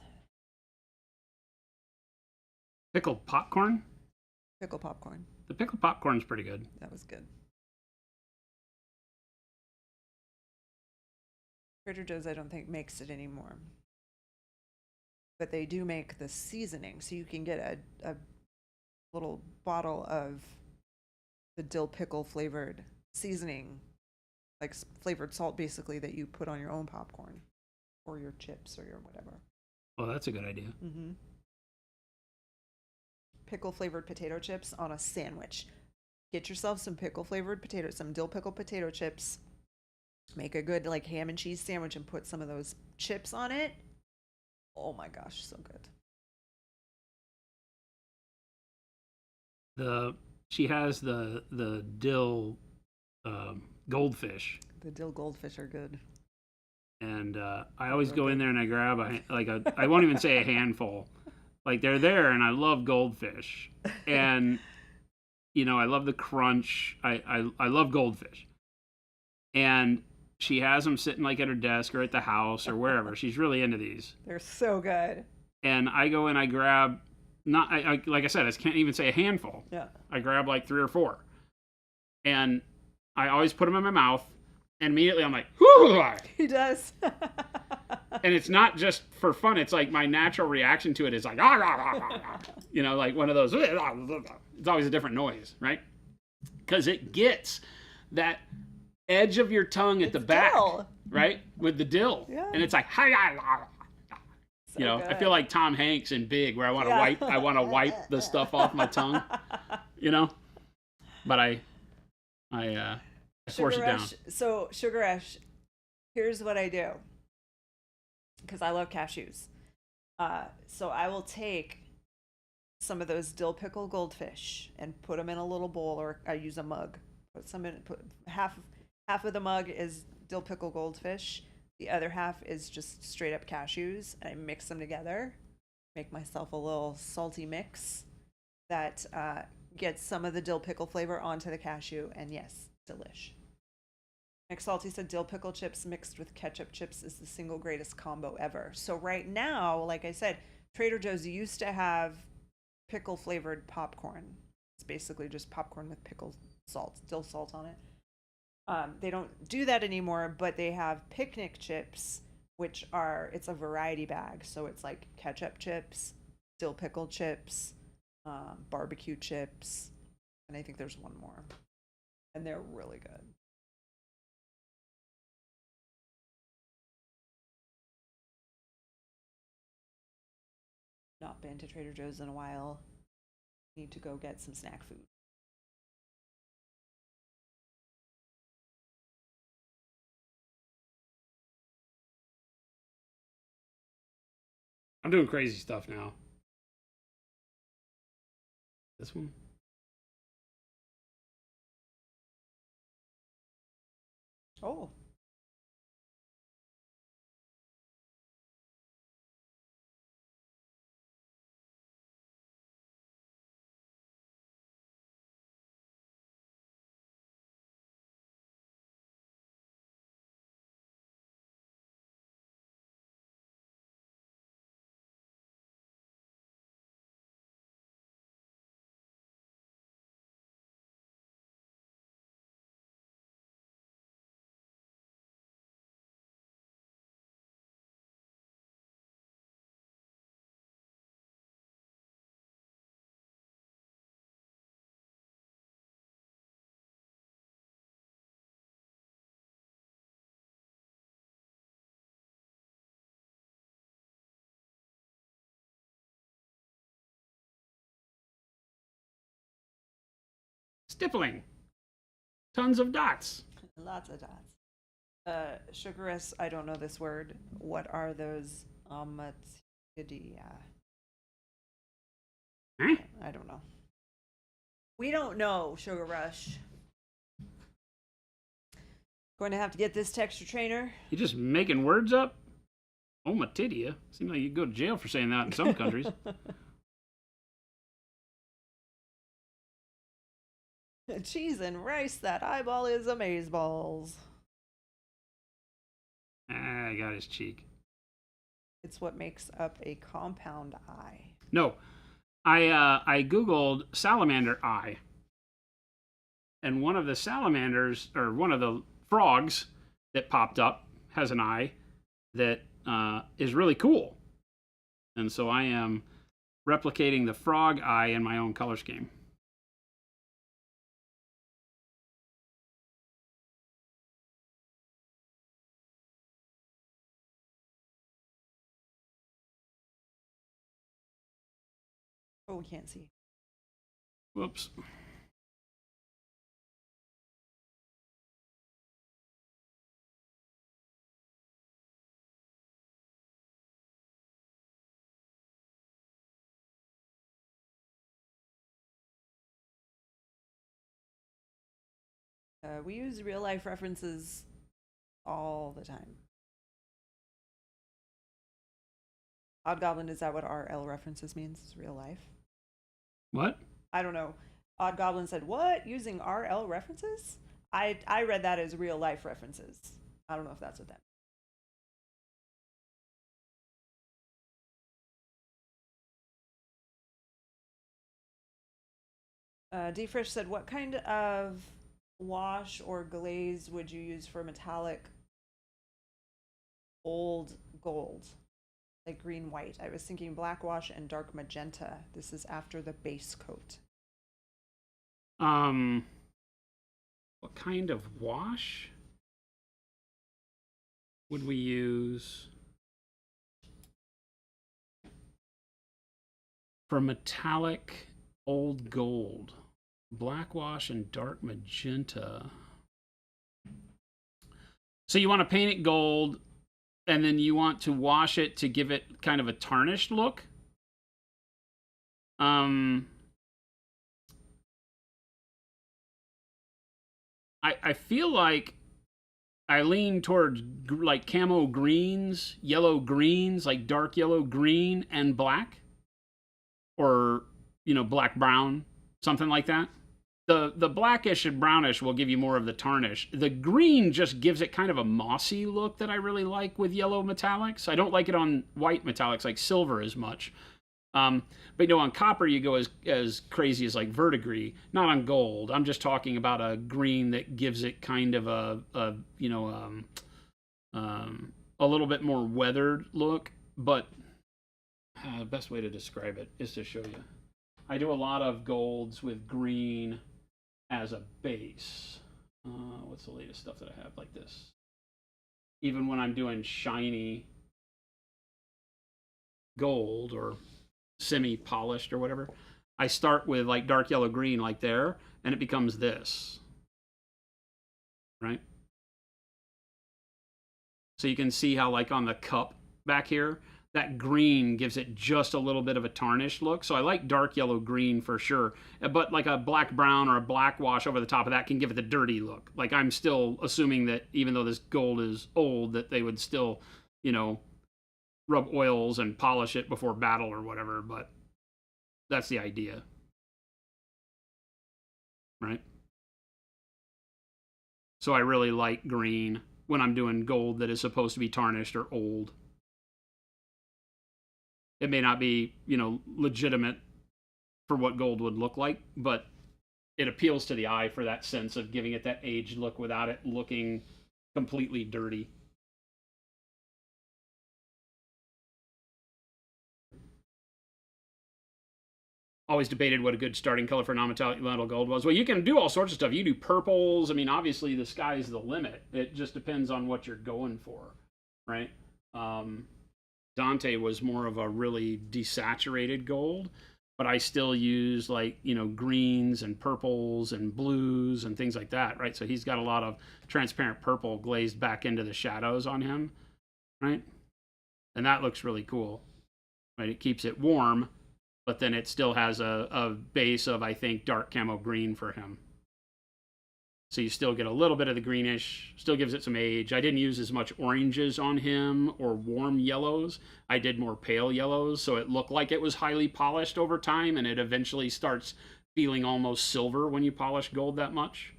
Pickled popcorn? Pickle popcorn. The pickled popcorn's pretty good. That was good. Trader Joe's, I don't think, makes it anymore. But they do make the seasoning, so you can get a little bottle of the dill pickle flavored seasoning, like flavored salt, basically, that you put on your own popcorn or your chips or your whatever. Well, that's a good idea. Mm-hmm. Pickle flavored potato chips on a sandwich. Get yourself some pickle flavored potatoes, some dill pickle potato chips. Make a good like ham and cheese sandwich and put some of those chips on it. Oh my gosh, so good. She has the dill goldfish. The dill goldfish are good. And I always go in there and I grab I won't even say a handful. Like they're there, and I love goldfish, and you know I love the crunch. I love goldfish, and she has them sitting like at her desk or at the house or wherever. She's really into these. They're so good. And I go and I grab like I said, I can't even say a handful. Yeah. I grab like 3 or 4, and I always put them in my mouth, and immediately I'm like, whoo! He does. And it's not just for fun. It's like my natural reaction to it is like, you know, like one of those. It's always a different noise, right? Because it gets that edge of your tongue at the back, dill. Right? With the dill. Yeah. And it's like, you know, good. I feel like Tom Hanks in Big, where I want to wipe the stuff off my tongue, you know? But I force it down. So, Sugar Rush, here's what I do. Because I love cashews. So I will take some of those dill pickle goldfish and put them in a little bowl, or I use a mug. Put half of the mug is dill pickle goldfish. The other half is just straight up cashews. And I mix them together. Make myself a little salty mix that gets some of the dill pickle flavor onto the cashew. And yes, delish. McSalty said dill pickle chips mixed with ketchup chips is the single greatest combo ever. So right now, like I said, Trader Joe's used to have pickle flavored popcorn. It's basically just popcorn with pickle salt, dill salt on it. They don't do that anymore, but they have picnic chips, which it's a variety bag. So it's like ketchup chips, dill pickle chips, barbecue chips, and I think there's one more. And they're really good. Not been to Trader Joe's in a while. Need to go get some snack food. I'm doing crazy stuff now. This one? Oh. Stippling. Tons of dots. Lots of dots. Sugarous, I don't know this word. What are those omatidia? Huh? I don't know. We don't know, Sugar Rush. Going to have to get this texture trainer. You just making words up? Omatidia? Seems like you go to jail for saying that in some countries. Cheese and rice, that eyeball is amazeballs. I got his cheek. It's what makes up a compound eye. No, I googled salamander eye, and one of the salamanders, or one of the frogs that popped up, has an eye that is really cool, and so I am replicating the frog eye in my own color scheme. Oh, we can't see. Whoops. We use real life references all the time. Odd Goblin, is that what RL references means? Is real life? What? I don't know. Odd Goblin said, "What? Using RL references?" I read that as real life references. I don't know if that's what that means. D-Fresh said, "What kind of wash or glaze would you use for metallic old gold? Like green white. I was thinking black wash and dark magenta. This is after the base coat." What kind of wash would we use for metallic old gold? Black wash and dark magenta. So you want to paint it gold, and then you want to wash it to give it kind of a tarnished look. I feel like I lean towards like camo greens, yellow greens, like dark yellow green and black, or black brown, something like that. The blackish and brownish will give you more of the tarnish. The green just gives it kind of a mossy look that I really like with yellow metallics. I don't like it on white metallics like silver as much. But on copper you go as crazy as like verdigris, not on gold. I'm just talking about a green that gives it kind of a little bit more weathered look. But the best way to describe it is to show you. I do a lot of golds with green as a base. What's the latest stuff that I have like this? Even when I'm doing shiny gold or semi-polished or whatever, I start with like dark yellow green like there, and it becomes this, right? So you can see how like on the cup back here, that green gives it just a little bit of a tarnished look. So I like dark yellow green for sure, but like a black brown or a black wash over the top of that can give it the dirty look. Like I'm still assuming that even though this gold is old, that they would still, rub oils and polish it before battle or whatever, but that's the idea, right? So I really like green when I'm doing gold that is supposed to be tarnished or old. It may not be, legitimate for what gold would look like, but it appeals to the eye for that sense of giving it that aged look without it looking completely dirty. Always debated what a good starting color for non-metallic metal gold was. Well, you can do all sorts of stuff. You do purples. I mean, obviously the sky's the limit. It just depends on what you're going for, right? Dante was more of a really desaturated gold. but I still use like, greens and purples and blues and things like that, right? So he's got a lot of transparent purple glazed back into the shadows on him, right? And that looks really cool, right? It keeps it warm, but then it still has a base of, I think, dark camo green for him. So you still get a little bit of the greenish, still gives it some age. I didn't use as much oranges on him or warm yellows. I did more pale yellows, so it looked like it was highly polished over time, and it eventually starts feeling almost silver when you polish gold that much.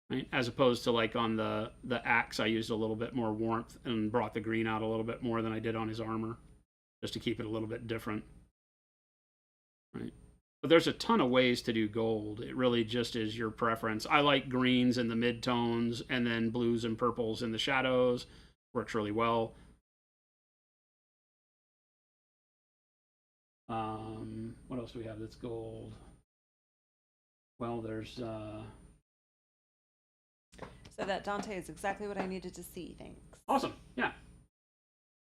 Right? As opposed to like on the axe, I used a little bit more warmth and brought the green out a little bit more than I did on his armor, just to keep it a little bit different. Right? But there's a ton of ways to do gold. It really just is your preference. I like greens in the mid-tones and then blues and purples in the shadows. Works really well. What else do we have that's gold? Well, there's... So that Dante is exactly what I needed to see, thanks. Awesome, yeah.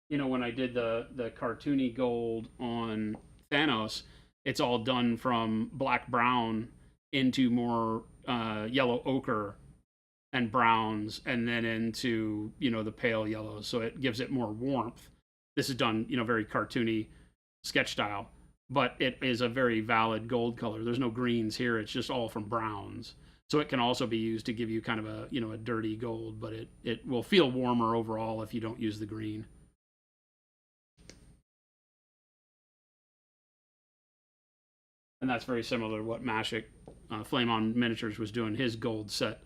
When I did the cartoony gold on Thanos, it's all done from black brown into more yellow ochre and browns, and then into the pale yellows, so it gives it more warmth. This is done very cartoony sketch style, but it is a very valid gold color. There's no greens here, it's just all from browns, so it can also be used to give you kind of a dirty gold, but it will feel warmer overall if you don't use the green. And that's very similar to what Mashik Flame On Miniatures was doing. His gold set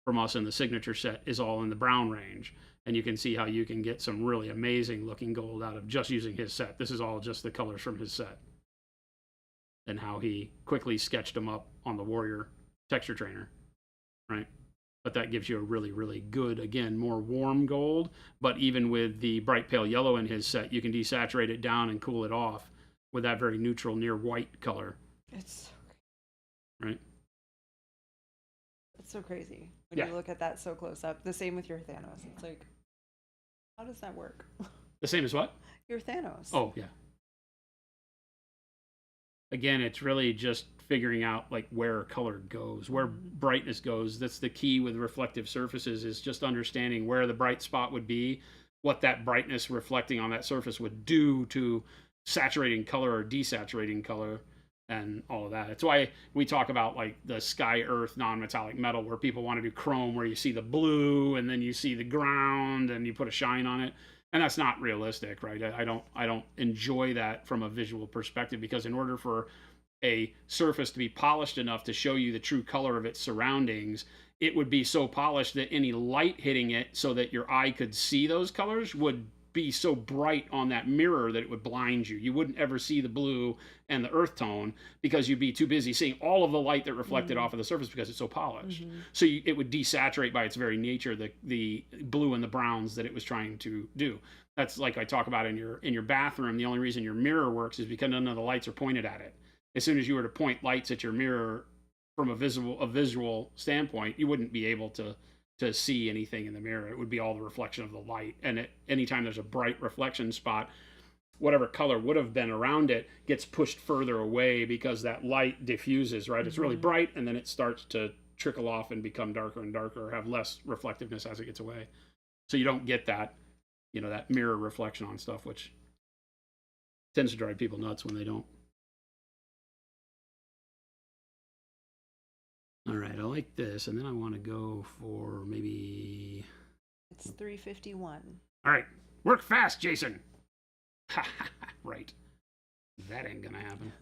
from us in the signature set is all in the brown range. And you can see how you can get some really amazing looking gold out of just using his set. This is all just the colors from his set. And how he quickly sketched them up on the Warrior texture trainer, right? But that gives you a really, really good, again, more warm gold. But even with the bright pale yellow in his set, you can desaturate it down and cool it off with that very neutral, near white color. It's right. It's so crazy when you look at that so close up. The same with your Thanos. It's like, how does that work? The same as what? Your Thanos. Oh, yeah. Again, it's really just figuring out like where color goes, where brightness goes. That's the key with reflective surfaces, is just understanding where the bright spot would be, what that brightness reflecting on that surface would do to saturating color or desaturating color, and all of that. It's why we talk about like the sky earth non-metallic metal, where people want to do chrome, where you see the blue and then you see the ground and you put a shine on it. And that's not realistic, right? I don't enjoy that from a visual perspective, because in order for a surface to be polished enough to show you the true color of its surroundings, it would be so polished that any light hitting it so that your eye could see those colors would be so bright on that mirror that it would blind you. You wouldn't ever see the blue and the earth tone, because you'd be too busy seeing all of the light that reflected off of the surface, because it's so polished. So it would desaturate by its very nature the blue and the browns that it was trying to do. That's like I talk about in your bathroom. The only reason your mirror works is because none of the lights are pointed at it. As soon as you were to point lights at your mirror from a visual standpoint, you wouldn't be able to see anything in the mirror. It would be all the reflection of the light. And anytime there's a bright reflection spot, whatever color would have been around it gets pushed further away, because that light diffuses, right? It's really bright, and then it starts to trickle off and become darker and darker, or have less reflectiveness as it gets away. So you don't get that, that mirror reflection on stuff, which tends to drive people nuts when they don't. All right, I like this, and then I want to go for maybe... It's 3:51. All right, work fast, Jason. Right. That ain't gonna happen.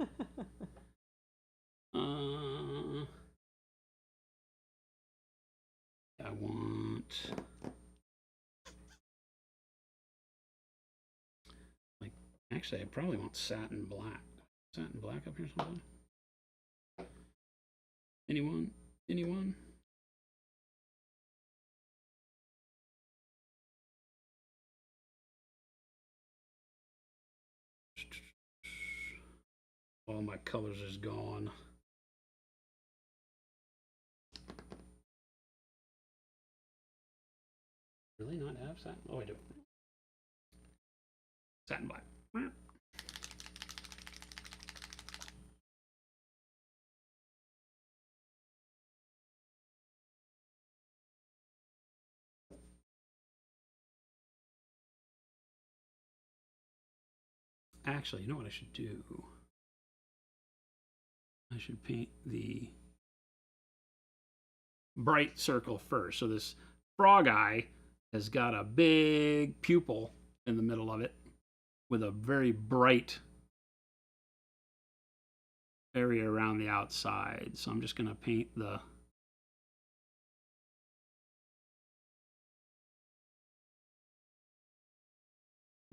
I want... Actually, I probably want satin black. Satin black up here somewhere? Anyone? All my colors is gone. Really not have satin? Oh, I do. Satin black. Actually, you know what I should do? I should paint the bright circle first. So this frog eye has got a big pupil in the middle of it with a very bright area around the outside. So I'm just going to paint the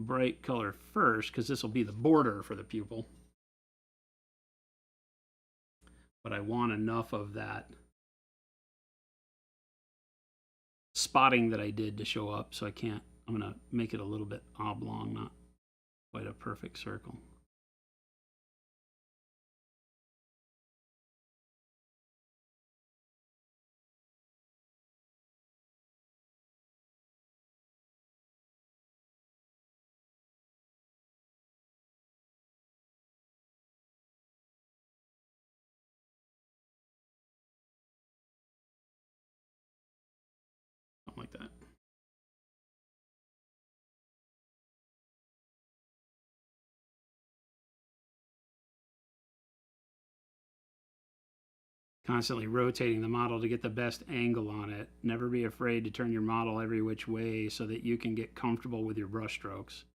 bright color first because this will be the border for the pupil. But I want enough of that spotting that I did to show up, so I'm going to make it a little bit oblong, not quite a perfect circle. Something like that. Constantly rotating the model to get the best angle on it. Never be afraid to turn your model every which way so that you can get comfortable with your brush strokes.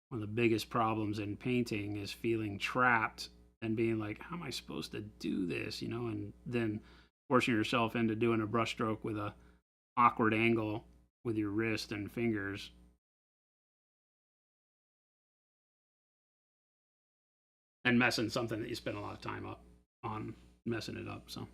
One of the biggest problems in painting is feeling trapped and being like, how am I supposed to do this? And then forcing yourself into doing a brush stroke with a awkward angle with your wrist and fingers. And messing something that you spend a lot of time up on messing it up. So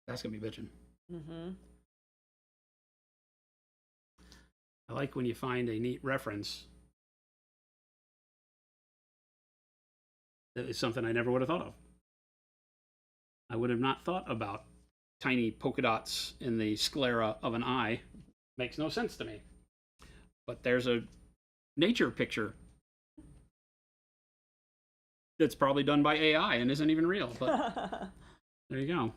that's gonna be bitching. Mm-hmm. I like when you find a neat reference that is something I never would have thought of. I would have not thought about tiny polka dots in the sclera of an eye. Makes no sense to me. But there's a nature picture that's probably done by AI and isn't even real. But there you go.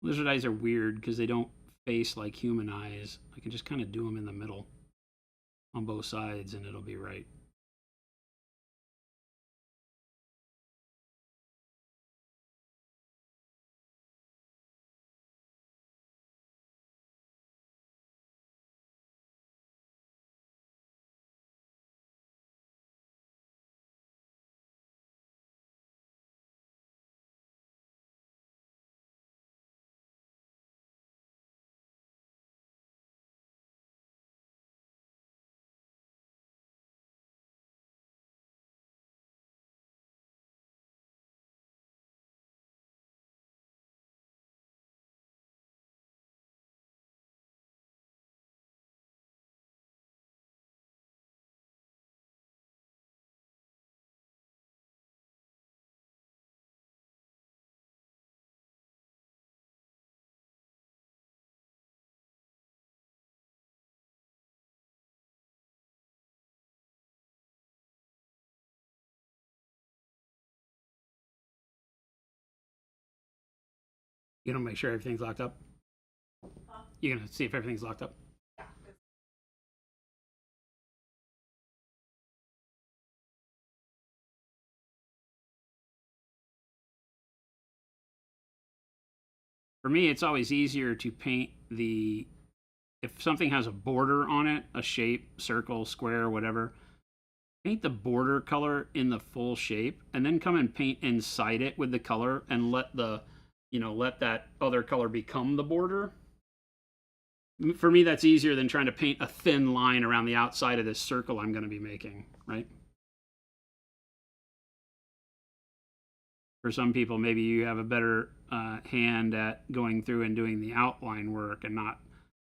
Lizard eyes are weird because they don't face like human eyes. I can just kind of do them in the middle on both sides and it'll be right. You gonna make sure everything's locked up? You're gonna see if everything's locked up? For me, it's always easier to paint if something has a border on it, a shape, circle, square, whatever, paint the border color in the full shape and then come and paint inside it with the color and let that other color become the border. For me, that's easier than trying to paint a thin line around the outside of this circle I'm going to be making, right? For some people, maybe you have a better hand at going through and doing the outline work and not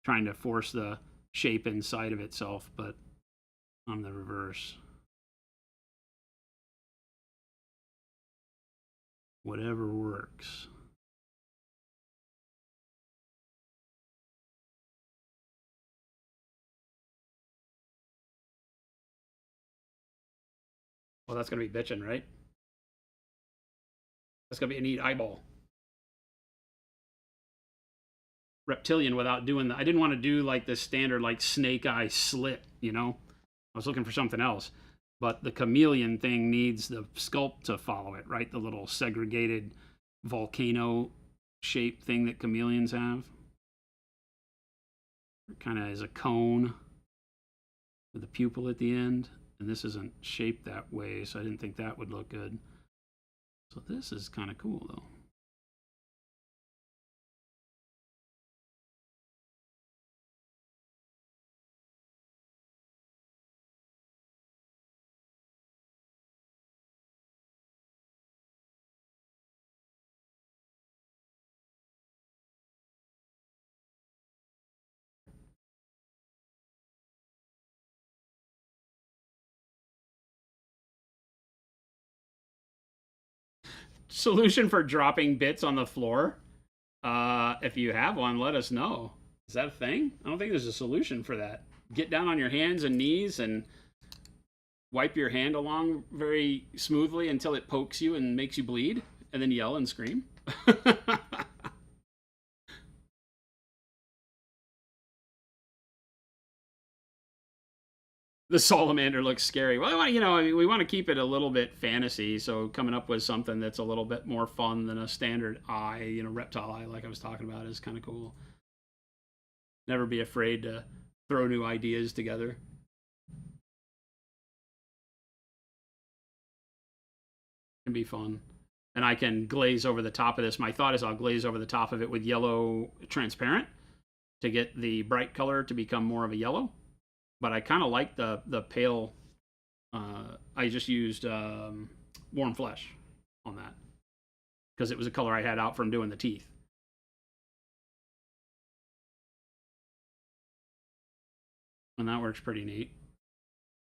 trying to force the shape inside of itself, but I'm the reverse. Whatever works. Well, that's going to be bitching, right? That's going to be a neat eyeball. Reptilian without doing the. I didn't want to do like the standard like snake eye slit, you know? I was looking for something else. But the chameleon thing needs the sculpt to follow it, right? The little segregated volcano shape thing that chameleons have. It kind of is a cone with a pupil at the end. And this isn't shaped that way, so I didn't think that would look good. So this is kind of cool, though. Solution for dropping bits on the floor? If you have one, let us know. Is that a thing? I don't think there's a solution for that. Get down on your hands and knees and wipe your hand along very smoothly until it pokes you and makes you bleed, and then yell and scream. The salamander looks scary. Well, we want to keep it a little bit fantasy, so coming up with something that's a little bit more fun than a standard eye, reptile eye like I was talking about is kind of cool. Never be afraid to throw new ideas together. Can be fun. And I can glaze over the top of this. My thought is I'll glaze over the top of it with yellow transparent to get the bright color to become more of a yellow. But I kind of like the pale. I just used warm flesh on that because it was a color I had out from doing the teeth. And that works pretty neat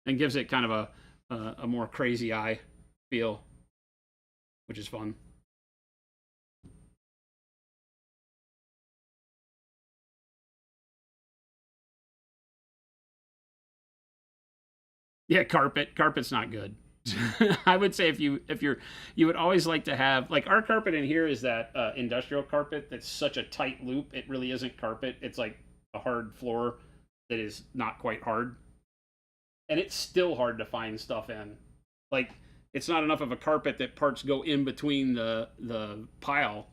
and gives it kind of a more crazy eye feel, which is fun. Yeah, carpet's not good. I would say if you would always like to have, like, our carpet in here is that industrial carpet that's such a tight loop, it really isn't carpet. It's like a hard floor that is not quite hard, and it's still hard to find stuff in. Like, it's not enough of a carpet that parts go in between the pile,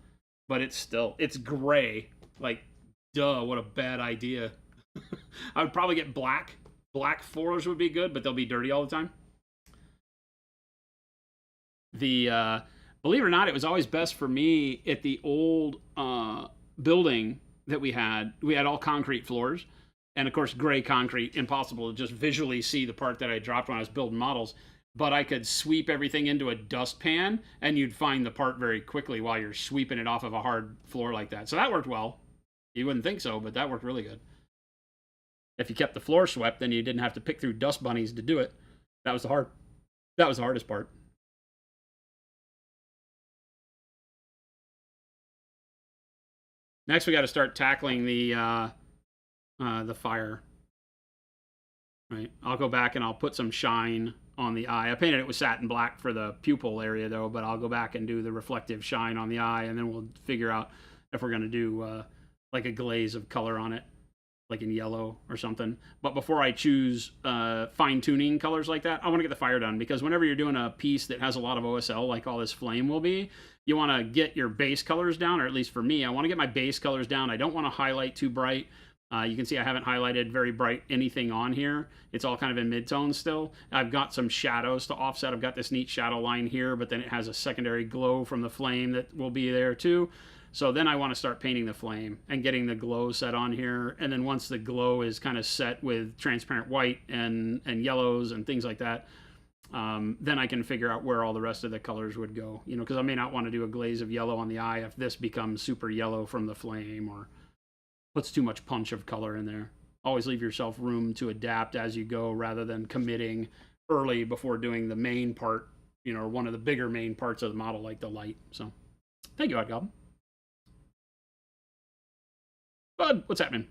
but it's gray. Like, duh, what a bad idea. I would probably get black floors would be good, but they'll be dirty all the time. The believe it or not, it was always best for me at the old building that we had. We had all concrete floors, and of course, gray concrete. Impossible to just visually see the part that I dropped when I was building models. But I could sweep everything into a dustpan, and you'd find the part very quickly while you're sweeping it off of a hard floor like that. So that worked well. You wouldn't think so, but that worked really good. If you kept the floor swept, then you didn't have to pick through dust bunnies to do it. That was the hardest part. Next, we got to start tackling the fire. Right. I'll go back and I'll put some shine on the eye. I painted it with satin black for the pupil area though, but I'll go back and do the reflective shine on the eye, and then we'll figure out if we're going to do like a glaze of color on it, like in yellow or something. But before I choose fine tuning colors like that, I want to get the fire done, because whenever you're doing a piece that has a lot of OSL, like all this flame will be, you want to get your base colors down, or at least for me, I want to get my base colors down. I don't want to highlight too bright. You can see I haven't highlighted very bright anything on here. It's all kind of in mid-tone still. I've got some shadows to offset. I've got this neat shadow line here, but then it has a secondary glow from the flame that will be there too. So then I want to start painting the flame and getting the glow set on here. And then once the glow is kind of set with transparent white and yellows and things like that, then I can figure out where all the rest of the colors would go. Because I may not want to do a glaze of yellow on the eye if this becomes super yellow from the flame or puts too much punch of color in there. Always leave yourself room to adapt as you go rather than committing early before doing the main part, or one of the bigger main parts of the model like the light. So thank you, Odd Goblin. Bud, what's happening?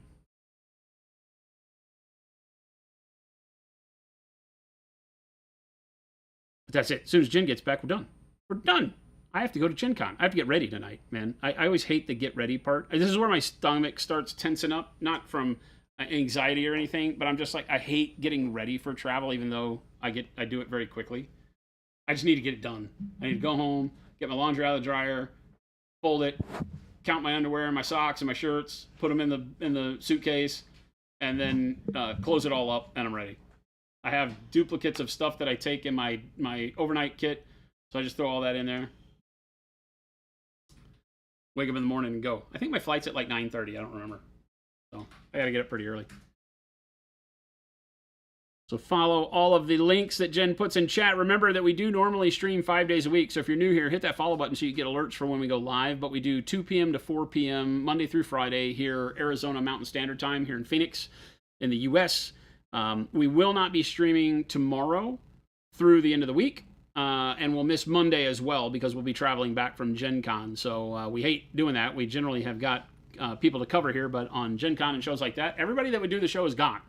But that's it. As soon as Jen gets back, we're done. We're done. I have to go to Gen Con. I have to get ready tonight, man. I always hate the get ready part. This is where my stomach starts tensing up, not from anxiety or anything, but I'm just like, I hate getting ready for travel, even though I do it very quickly. I just need to get it done. I need to go home, get my laundry out of the dryer, fold it, count my underwear and my socks and my shirts, put them in the suitcase, and then close it all up, and I'm ready. I have duplicates of stuff that I take in my overnight kit, so I just throw all that in there. Wake up in the morning and go. I think my flight's at like 9:30. I don't remember. So I got to get up pretty early. So follow all of the links that Jen puts in chat. Remember that we do normally stream 5 days a week. So if you're new here, hit that follow button so you get alerts for when we go live. But we do 2 p.m. to 4 p.m. Monday through Friday here, Arizona Mountain Standard Time here in Phoenix in the U.S. We will not be streaming tomorrow through the end of the week. And we'll miss Monday as well because we'll be traveling back from Gen Con. So we hate doing that. We generally have got people to cover here, but on Gen Con and shows like that, everybody that would do the show is gone.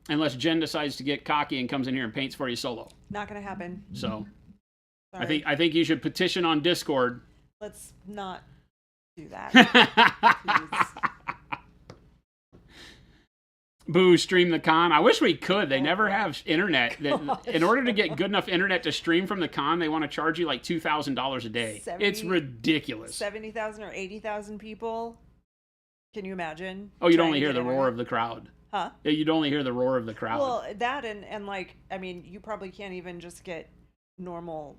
Unless Jen decides to get cocky and comes in here and paints for you solo. Not going to happen. So Sorry. I think you should petition on Discord. Let's not do that. Boo, stream the con. I wish we could. They never have internet. In order to get good enough internet to stream from the con, they want to charge you like $2,000 a day. It's ridiculous. 70,000 or 80,000 people. Can you imagine? Oh, you'd only hear the roar of the crowd. Huh? You'd only hear the roar of the crowd. Well, that and like, I mean, you probably can't even just get normal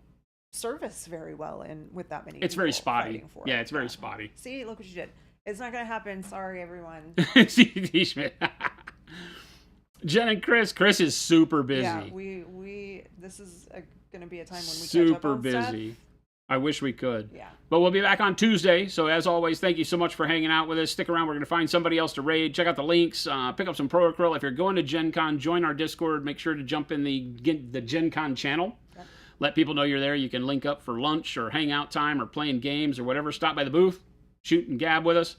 service very well with that many It's people very spotty. for Yeah, it. it's very spotty. See, look what you did. It's not going to happen. Sorry, everyone. CD Schmidt. Jen and Chris. Chris is super busy. Yeah, we this is going to be a time when we super catch up on busy. Stuff. I wish we could. Yeah. But we'll be back on Tuesday. So as always, thank you so much for hanging out with us. Stick around. We're going to find somebody else to raid. Check out the links. Pick up some Pro Acryl. If you're going to Gen Con, join our Discord. Make sure to jump in the Gen Con channel. Yep. Let people know you're there. You can link up for lunch or hangout time or playing games or whatever. Stop by the booth. Shoot and gab with us.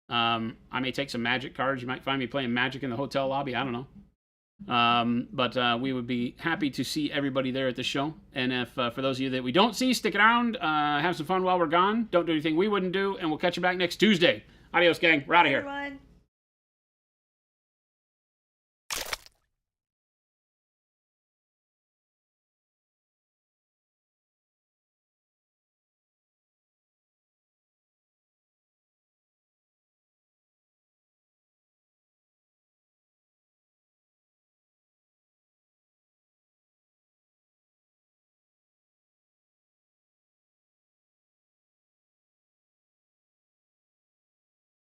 I may take some Magic cards. You might find me playing Magic in the hotel lobby. I don't know. But we would be happy to see everybody there at the show. And if for those of you that we don't see, stick around, have some fun while we're gone. Don't do anything we wouldn't do, and we'll catch you back next Tuesday. Adios, gang. We're out of here. Everyone.